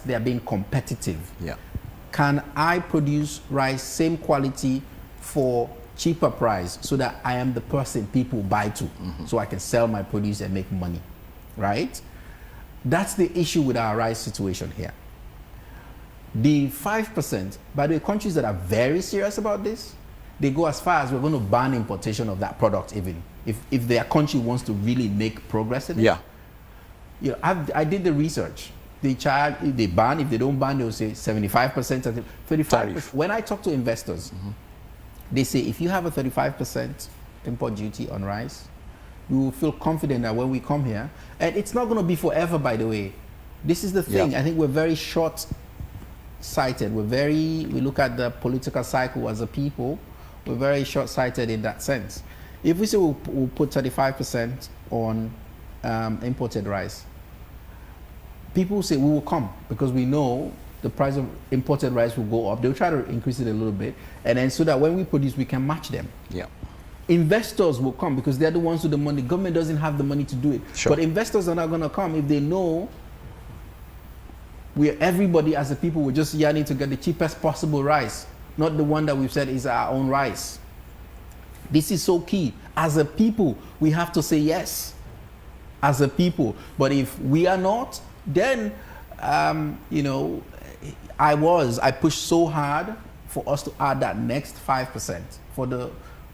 S2: They're being competitive.
S4: Yeah.
S2: Can I produce rice, same quality, for cheaper price, so that I am the person people buy to, so I can sell my produce and make money, right? That's the issue with our rice situation here. The 5%, by the way, countries that are very serious about this, they go as far as we're going to ban importation of that product even. If their country wants to really make progress in it.
S4: Yeah.
S2: You know, I did the research. They charge, if they ban, if they don't ban, they'll say 75%, 35%.
S4: Tariff.
S2: When I talk to investors, they say if you have a 35% import duty on rice, we will feel confident that when we come here, and it's not going to be forever, by the way. This is the thing.
S4: Yeah.
S2: I think we're very short-sighted. We look at the political cycle as a people. We're very short-sighted in that sense. If we say we'll put 35% on imported rice, people say we will come because we know the price of imported rice will go up. They'll try to increase it a little bit, and then so that when we produce, we can match them.
S4: Yeah.
S2: Investors will come because they're the ones with the money. Government doesn't have the money to do it.
S4: Sure.
S2: But investors are not going to come if they know everybody as a people, we're just yearning to get the cheapest possible rice, not the one that we've said is our own rice. This is so key. As a people, we have to say yes. As a people. But if we are not, then, you know, I pushed so hard for us to add that next 5%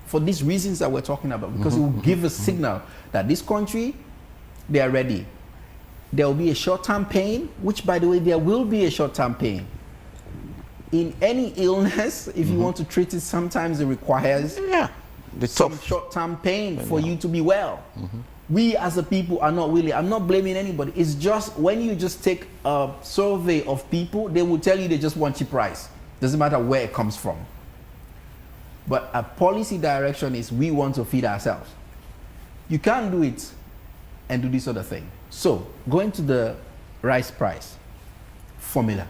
S2: for these reasons that we're talking about, because it will give a signal that this country, they are ready. There will be a short-term pain, which, by the way, there will be a short-term pain. In any illness, if you want to treat it, sometimes it requires some short-term pain for you to be well. We as a people are not willing. I'm not blaming anybody. It's just when you just take a survey of people, they will tell you they just want cheap rice. Doesn't matter where it comes from. But a policy direction is we want to feed ourselves. You can't do it and do this other thing. So, going to the rice price formula.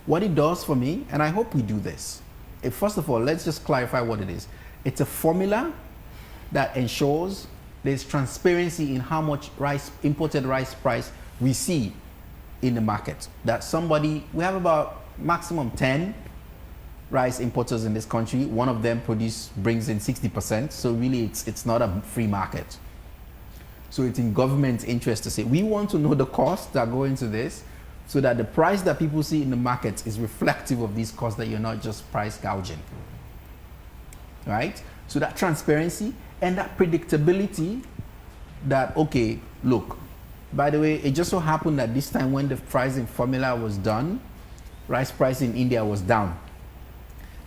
S2: What it does for me, and I hope we do this. First of all, let's just clarify what it is. It's a formula that ensures there's transparency in how much imported rice price we see in the market. That we have about maximum 10 rice importers in this country. One of them brings in 60%. So really it's not a free market. So it's in government's interest to say, we want to know the costs that go into this so that the price that people see in the market is reflective of these costs, that you're not just price gouging. Right? So that transparency and that predictability that, okay, look, by the way, it just so happened that this time when the pricing formula was done, rice price in India was down.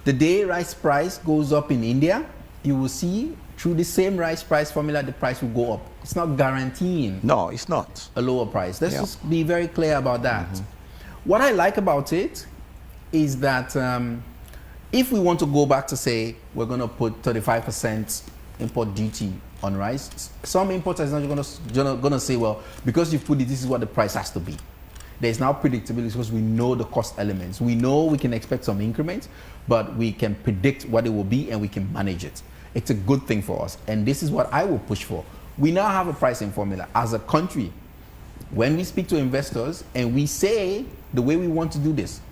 S2: The day rice price goes up in India, you will see through the same rice price formula, the price will go up. It's not guaranteeing.
S4: No, it's not.
S2: A lower price. Let's just be very clear about that. What I like about it is that if we want to go back to say we're going to put 35% import duty on rice, some importers are not going to say, well, because you've put it, this is what the price has to be. There's now predictability because we know the cost elements. We know we can expect some increments, but we can predict what it will be and we can manage it. It's a good thing for us. And this is what I will push for. We now have a pricing formula as a country. When we speak to investors and we say the way we want to do this,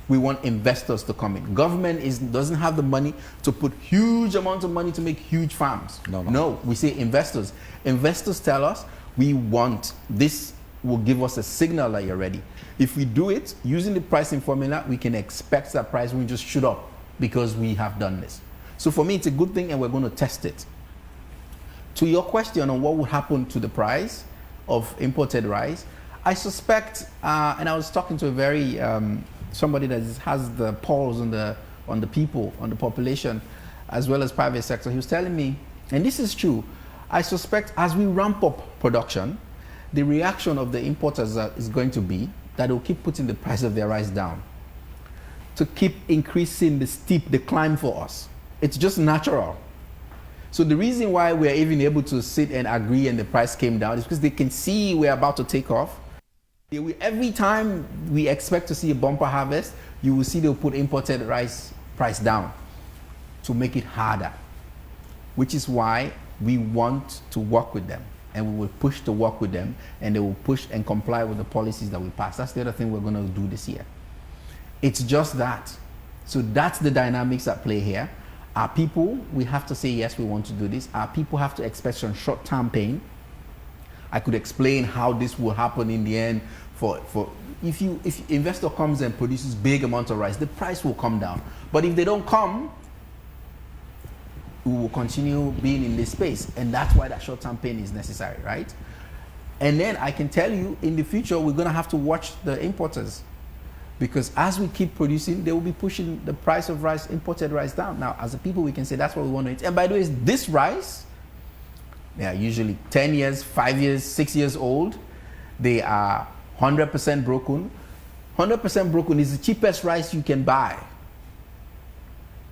S2: we want investors to come in. Government doesn't have the money to put huge amounts of money to make huge farms. No, we say investors. Investors tell us we want this. Will give us a signal that you're ready. If we do it using the pricing formula, we can expect that price will just shoot up because we have done this. So for me, it's a good thing and we're going to test it. To your question on what would happen to the price of imported rice, I suspect, and I was talking to a very, somebody that has the pulse on the people, on the population, as well as private sector. He was telling me, and this is true, I suspect as we ramp up production, the reaction of the importers is going to be that they'll keep putting the price of their rice down to keep increasing the steep decline for us. It's just natural. So the reason why we're even able to sit and agree and the price came down is because they can see we're about to take off. Every time we expect to see a bumper harvest, you will see they'll put imported rice price down to make it harder, which is why we want to work with them. And we will push to work with them, and they will push and comply with the policies that we pass. That's the other thing we're going to do this year. It's just that. So that's the dynamics at play here. Our people, we have to say, yes, we want to do this. Our people have to expect some short-term pain. I could explain how this will happen in the end for if investor comes and produces big amount of rice, the price will come down. But if they don't come, we will continue being in this space, and that's why that short-term pain is necessary, right? And then I can tell you, in the future, we're going to have to watch the importers, because as we keep producing, they will be pushing the price of rice, imported rice, down. Now, as a people, we can say that's what we want to eat. And by the way, this rice, they are usually 10 years, 5 years, 6 years old. They are 100% broken. 100% broken is the cheapest rice you can buy.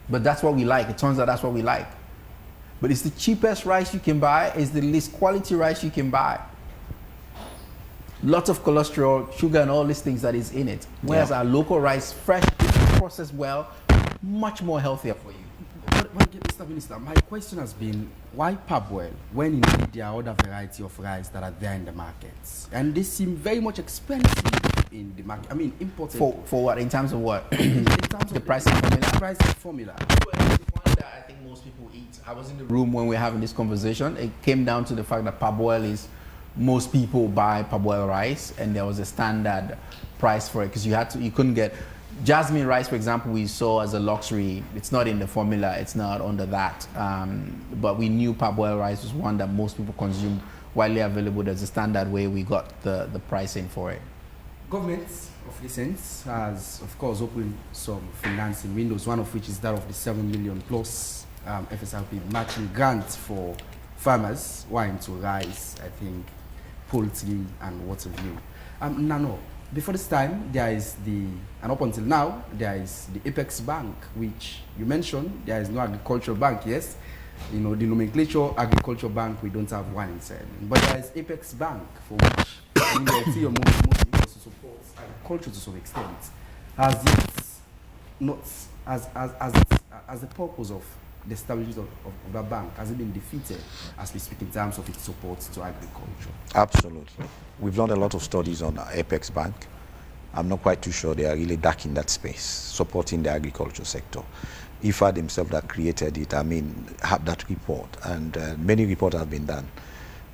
S2: But that's what we like. It turns out that's what we like. But it's the cheapest rice you can buy. It's the least quality rice you can buy. Lots of cholesterol, sugar, and all these things that is in it. Whereas our local rice, fresh, processed well, much more healthier for you.
S3: But Mr. Minister, my question has been, why Parboil when indeed there are other variety of rice that are there in the markets? And they seem very much expensive in the market. I mean, imported.
S2: For what? In terms of what?
S3: In terms
S2: the
S3: of
S2: pricing formula?
S3: Pricing formula.
S2: Well, it's one that I think most people eat. I was in the room when we were having this conversation. It came down to the fact that Parboil is, most people buy Parboil rice, and there was a standard price for it, because you couldn't get jasmine rice, for example. We saw as a luxury. It's not in the formula, it's not under that, but we knew Parboil rice was one that most people consumed, widely available. There's a standard way we got the pricing for it.
S3: Government of recent has, of course, opened some financing windows, one of which is that of the 7 million plus FSRP matching grants for farmers who are into rice, I think, poultry, and what have you. Nano, before this time, there is and up until now, there is the Apex Bank, which you mentioned. There is no agricultural bank, yes. You know, the nomenclature agricultural bank, we don't have one inside. But there is Apex Bank, for which I see your most interest to support agriculture to some extent. Has it not, as the purpose of the establishment of that bank, has it been defeated as we speak in terms of its support to agriculture?
S4: Absolutely. We've done a lot of studies on Apex Bank. I'm not quite too sure they are really dark in that space, supporting the agriculture sector. IFA themselves that created it, I mean, have that report, and many reports have been done.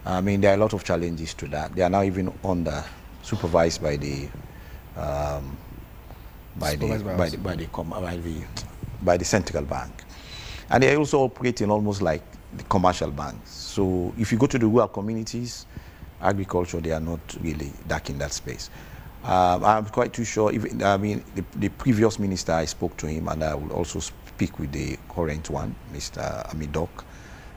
S4: I mean, there are a lot of challenges to that. They are now even supervised by the central bank. And they are also operating almost like the commercial banks. So if you go to the rural communities, agriculture, they are not really dark in that space. I'm quite too sure, the previous minister, I spoke to him, and I will also speak with the current one, Mr. Amidok.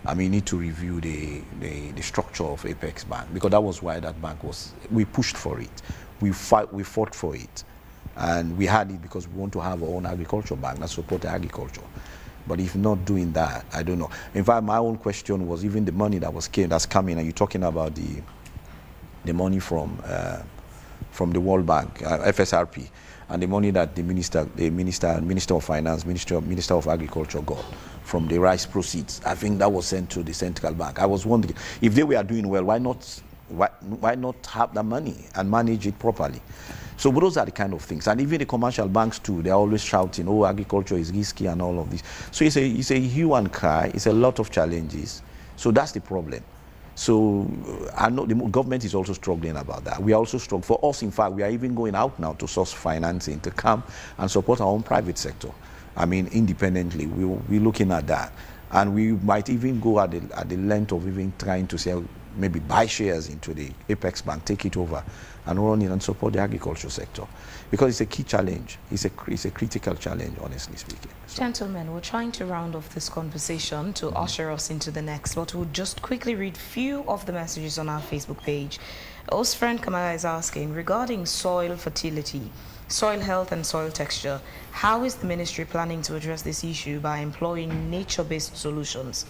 S4: I mean, need to review the structure of Apex Bank, because that was why that bank was, we pushed for it. We fought for it. And we had it because we want to have our own agricultural bank that support agriculture. But if not doing that, I don't know. In fact, my own question was even the money that's coming, and you're talking about the money from the World Bank, FSRP, and the money that the Minister of Finance, Minister of Agriculture got from the rice proceeds. I think that was sent to the central bank. I was wondering, if they were doing well, why not have the money and manage it properly? So those are the kind of things. And even the commercial banks too, they're always shouting, oh, agriculture is risky and all of this. So it's a hue and cry. It's a lot of challenges. So that's the problem. So I know the government is also struggling about that. We are also struggling. For us, in fact, we are even going out now to source financing to come and support our own private sector. I mean, independently, we're looking at that. And we might even go at the length of even trying to say, maybe buy shares into the Apex Bank, take it over, and run it and support the agriculture sector. Because it's a key challenge. It's a critical challenge, honestly speaking. So.
S1: Gentlemen, we're trying to round off this conversation to usher us into the next, but we'll just quickly read few of the messages on our Facebook page. Host friend Kamala is asking, regarding soil fertility, soil health and soil texture, how is the ministry planning to address this issue by employing nature-based solutions?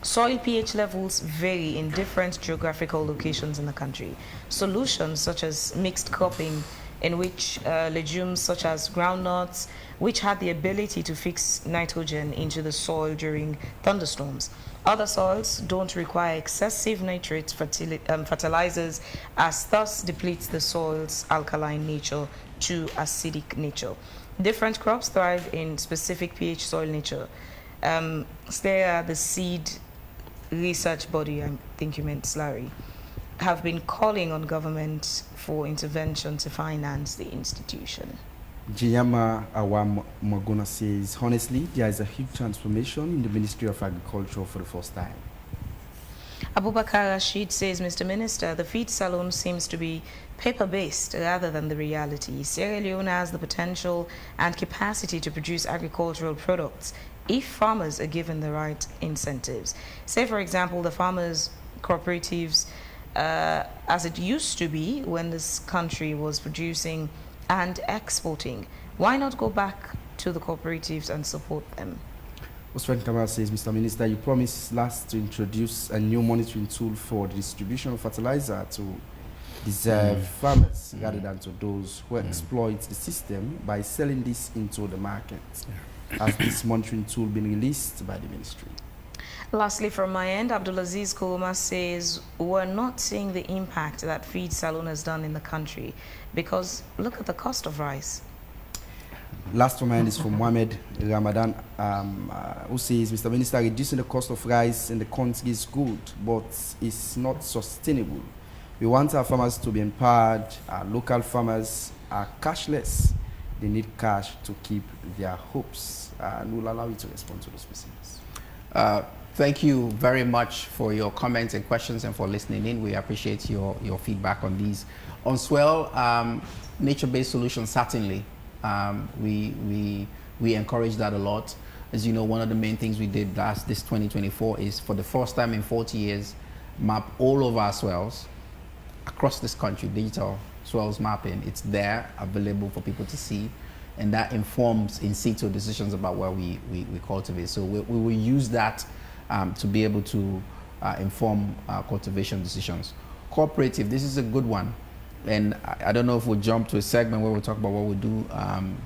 S1: Soil pH levels vary in different geographical locations in the country. Solutions such as mixed cropping, in which legumes such as groundnuts, which had the ability to fix nitrogen into the soil during thunderstorms. Other soils don't require excessive nitrate fertilizers, as thus depletes the soil's alkaline nature to acidic nature. Different crops thrive in specific pH soil nature. The seed research body, I think you meant SLARI, have been calling on government for intervention to finance the institution.
S3: Jiyama Awam Maguna says, honestly, there is a huge transformation in the Ministry of Agriculture for the first time.
S1: Abubakar Rashid says, Mr. Minister, the feed salon seems to be paper-based rather than the reality. Sierra Leone has the potential and capacity to produce agricultural products if farmers are given the right incentives. Say, for example, the farmers' cooperatives, as it used to be when this country was producing and exporting. Why not go back to the cooperatives and support them?
S3: Osman Kamal says, Mr. Minister, you promised last to introduce a new monitoring tool for the distribution of fertilizer to deserve farmers rather than to those who exploit the system by selling this into the market. Has this monitoring tool been released by the ministry?
S1: Lastly, from my end, Abdulaziz Kouma says, we're not seeing the impact that feed salon has done in the country because look at the cost of rice.
S3: Last from my end is from Mohamed Ramadan, who says, Mr. Minister, reducing the cost of rice in the country is good, but it's not sustainable. We want our farmers to be empowered. Our local farmers are cashless. They need cash to keep their hopes. And we'll allow you to respond to those specifics.
S2: Thank you very much for your comments and questions and for listening in. We appreciate your feedback on these. On Swell, nature-based solutions, certainly. We encourage that a lot. As you know, one of the main things we did this 2024 is, for the first time in 40 years, map all of our swells across this country, digital swells mapping. It's there, available for people to see, and that informs in situ decisions about where we cultivate. So we will use that to be able to inform cultivation decisions. Cooperative, this is a good one. And I don't know if we'll jump to a segment where we'll talk about what we'll do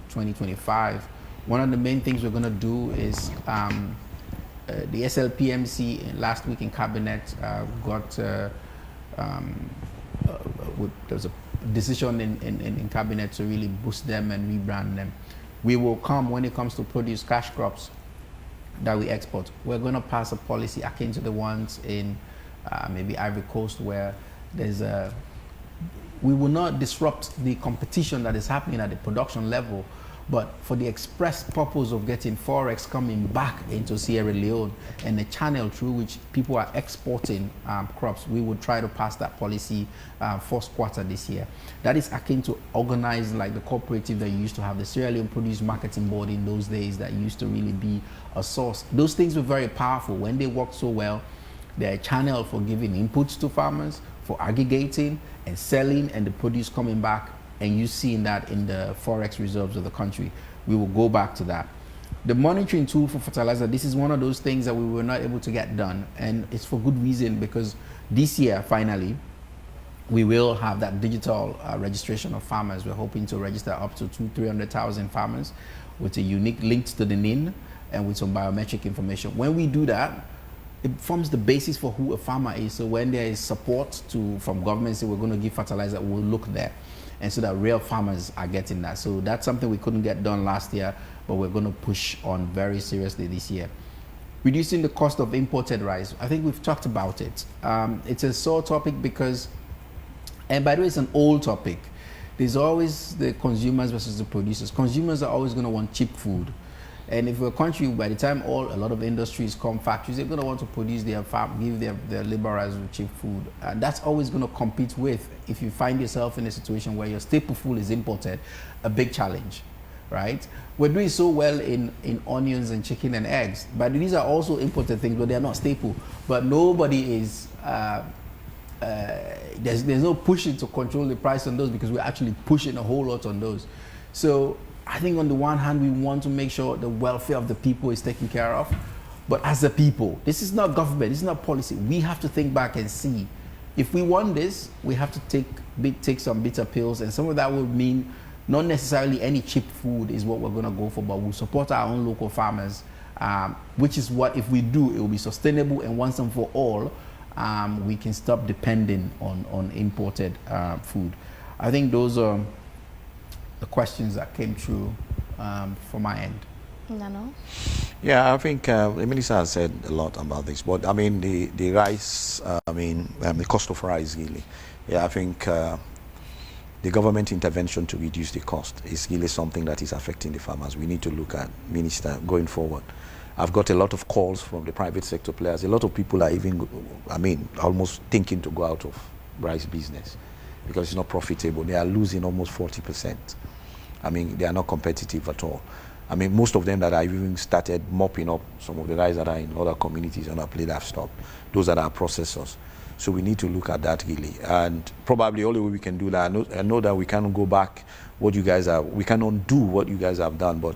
S2: 2025. One of the main things we're going to do is the SLPMC last week in Cabinet got, there was a decision in Cabinet to really boost them and rebrand them. We will come, when it comes to produce cash crops that we export, we're going to pass a policy akin to the ones in maybe Ivory Coast, where there's a, we will not disrupt the competition that is happening at the production level, but for the express purpose of getting Forex coming back into Sierra Leone and the channel through which people are exporting crops, we would try to pass that policy first quarter this year. That is akin to organize like the cooperative that you used to have, the Sierra Leone Produce Marketing Board in those days that used to really be a source. Those things were very powerful. When they worked so well, they're a channel for giving inputs to farmers, for aggregating and selling, and the produce coming back, and you seeing that in the Forex reserves of the country. We will go back to that. The monitoring tool for fertilizer, this is one of those things that we were not able to get done, and it's for good reason, because this year, finally, we will have that digital registration of farmers. We're hoping to register up to 200,000-300,000 farmers with a unique link to the NIN and with some biometric information. When we do that, it forms the basis for who a farmer is. So when there is support from government, say we're going to give fertilizer, we'll look there. And so that real farmers are getting that. So that's something we couldn't get done last year, but we're going to push on very seriously this year. Reducing the cost of imported rice. I think we've talked about it. It's a sore topic because, and by the way, it's an old topic. There's always the consumers versus the producers. Consumers are always going to want cheap food. And if we're a country, by the time a lot of industries come, factories, they're going to want to produce their farm, give their laborers with cheap food. And that's always going to compete with, if you find yourself in a situation where your staple food is imported, a big challenge, right? We're doing so well in onions and chicken and eggs, but these are also imported things, but they're not staple. But nobody is, there's no pushing to control the price on those, because we're actually pushing a whole lot on those. So I think on the one hand, we want to make sure the welfare of the people is taken care of. But as a people, this is not government, this is not policy. We have to think back and see, if we want this, we have to take some bitter pills. And some of that would mean not necessarily any cheap food is what we're going to go for, but we'll support our own local farmers, which is what, if we do, it will be sustainable, and once and for all, we can stop depending on imported food. I think those are the questions that came through from my end.
S1: No.
S4: Yeah, I think the minister has said a lot about this, but I mean the rice, the cost of rice really. Yeah, I think the government intervention to reduce the cost is really something that is affecting the farmers. We need to look at, Minister, going forward. I've got a lot of calls from the private sector players. A lot of people are even, almost thinking to go out of rice business because it's not profitable. They are losing almost 40%. I mean, they are not competitive at all. I mean, most of them that are even started mopping up some of the rice that are in other communities on our plate have stopped. Those that are processors. So we need to look at that really. And probably only way we can do that, I know that we cannot go back what you guys have, we can undo what you guys have done, but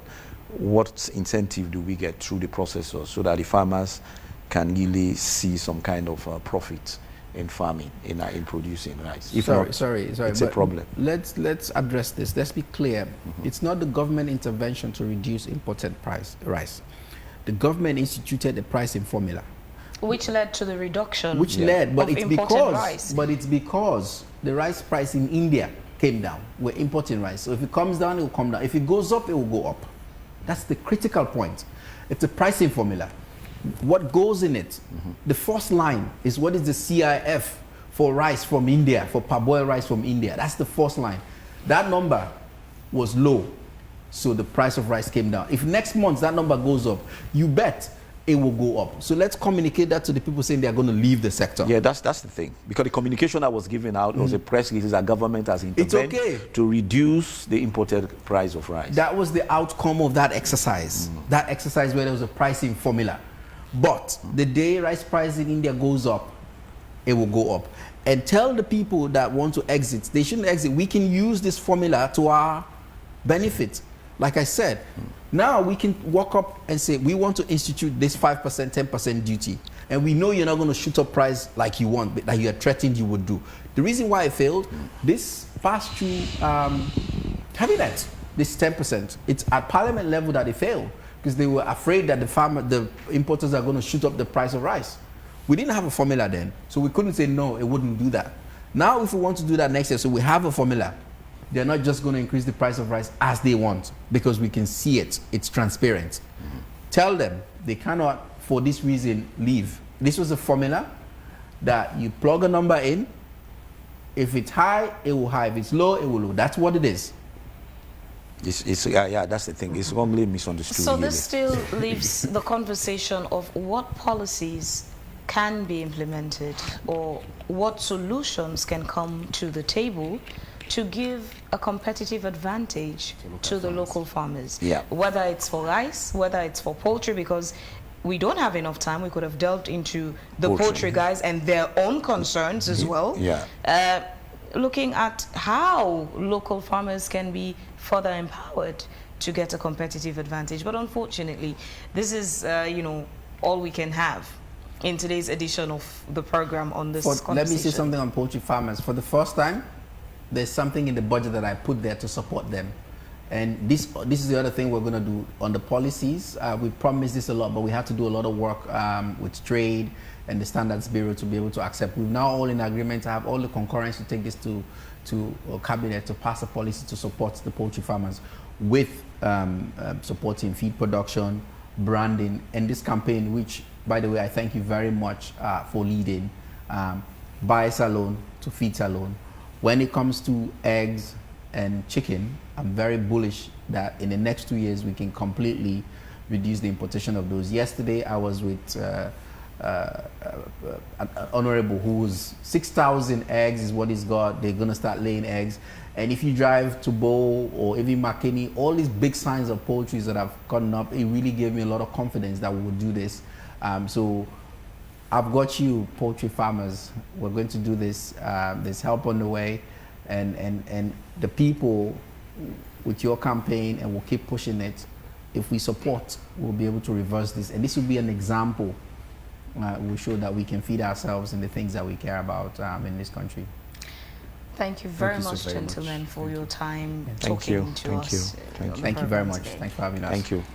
S4: what incentive do we get through the processors so that the farmers can really see some kind of profit in farming, in producing rice? If
S2: sorry,
S4: it's a problem.
S2: Let's address this. Let's be clear. It's not the government intervention to reduce imported rice. The government instituted the pricing formula,
S1: which led to the reduction.
S2: But it's because the rice price in India came down. We're importing rice, so if it comes down, it will come down. If it goes up, it will go up. That's the critical point. It's a pricing formula. What goes in it? The first line is what is the CIF for rice from India, for parboiled rice from India. That's the first line. That number was low, so the price of rice came down. If next month that number goes up, you bet it will go up. So let's communicate that to the people saying they are going to leave the sector.
S4: Yeah, that's the thing. Because the communication that was given out was a press release that government has intervened to reduce the imported price of rice.
S2: That was the outcome of that exercise. That exercise where there was a pricing formula. But the day rice price in India goes up, it will go up. And tell the people that want to exit, they shouldn't exit. We can use this formula to our benefit. Like I said, now we can walk up and say, we want to institute this 5%, 10% duty. And we know you're not going to shoot up price like you want, but like you are threatened you would do. The reason why it failed, this passed through cabinet, this 10%. It's at parliament level that it failed because they were afraid that the importers are going to shoot up the price of rice. We didn't have a formula then, so we couldn't say no, it wouldn't do that. Now if we want to do that next year, so we have a formula, they're not just going to increase the price of rice as they want because we can see it. It's transparent. Tell them they cannot, for this reason, leave. This was a formula that you plug a number in. If it's high, it will high. If it's low, it will low. That's what it is.
S4: Yeah, that's the thing. It's wrongly misunderstood.
S1: So this still leaves the conversation of what policies can be implemented or what solutions can come to the table to give a competitive advantage to the local farmers.
S4: Yeah.
S1: Whether it's for rice, whether it's for poultry, because we don't have enough time. We could have delved into the poultry guys and their own concerns as well.
S4: Yeah.
S1: Looking at how local farmers can be further empowered to get a competitive advantage. But unfortunately, this is, all we can have in today's edition of the program on this conversation.
S2: Let me say something on poultry farmers. For the first time, there's something in the budget that I put there to support them. And this is the other thing we're going to do on the policies. We promised this a lot, but we have to do a lot of work with trade and the Standards Bureau to be able to accept. We're now all in agreement to have all the concurrence to take this to cabinet to pass a policy to support the poultry farmers with supporting feed production, branding, and this campaign, which, by the way, I thank you very much for leading, buy salon to feed salon. When it comes to eggs and chicken, I'm very bullish that in the next 2 years we can completely reduce the importation of those. Yesterday I was with an honorable who's 6,000 eggs is what he's got. They're gonna start laying eggs. And if you drive to Bow or even Makeni, all these big signs of poultry that have gotten up, it really gave me a lot of confidence that we would do this. So I've got you, poultry farmers. We're going to do this. There's help on the way, and the people with your campaign, and we'll keep pushing it. If we support, we'll be able to reverse this, and this will be an example. We'll show that we can feed ourselves in the things that we care about in this country.
S1: Thank you very much, gentlemen, for your time talking to us.
S2: Thank you very much. Thanks for having us.
S4: Thank you.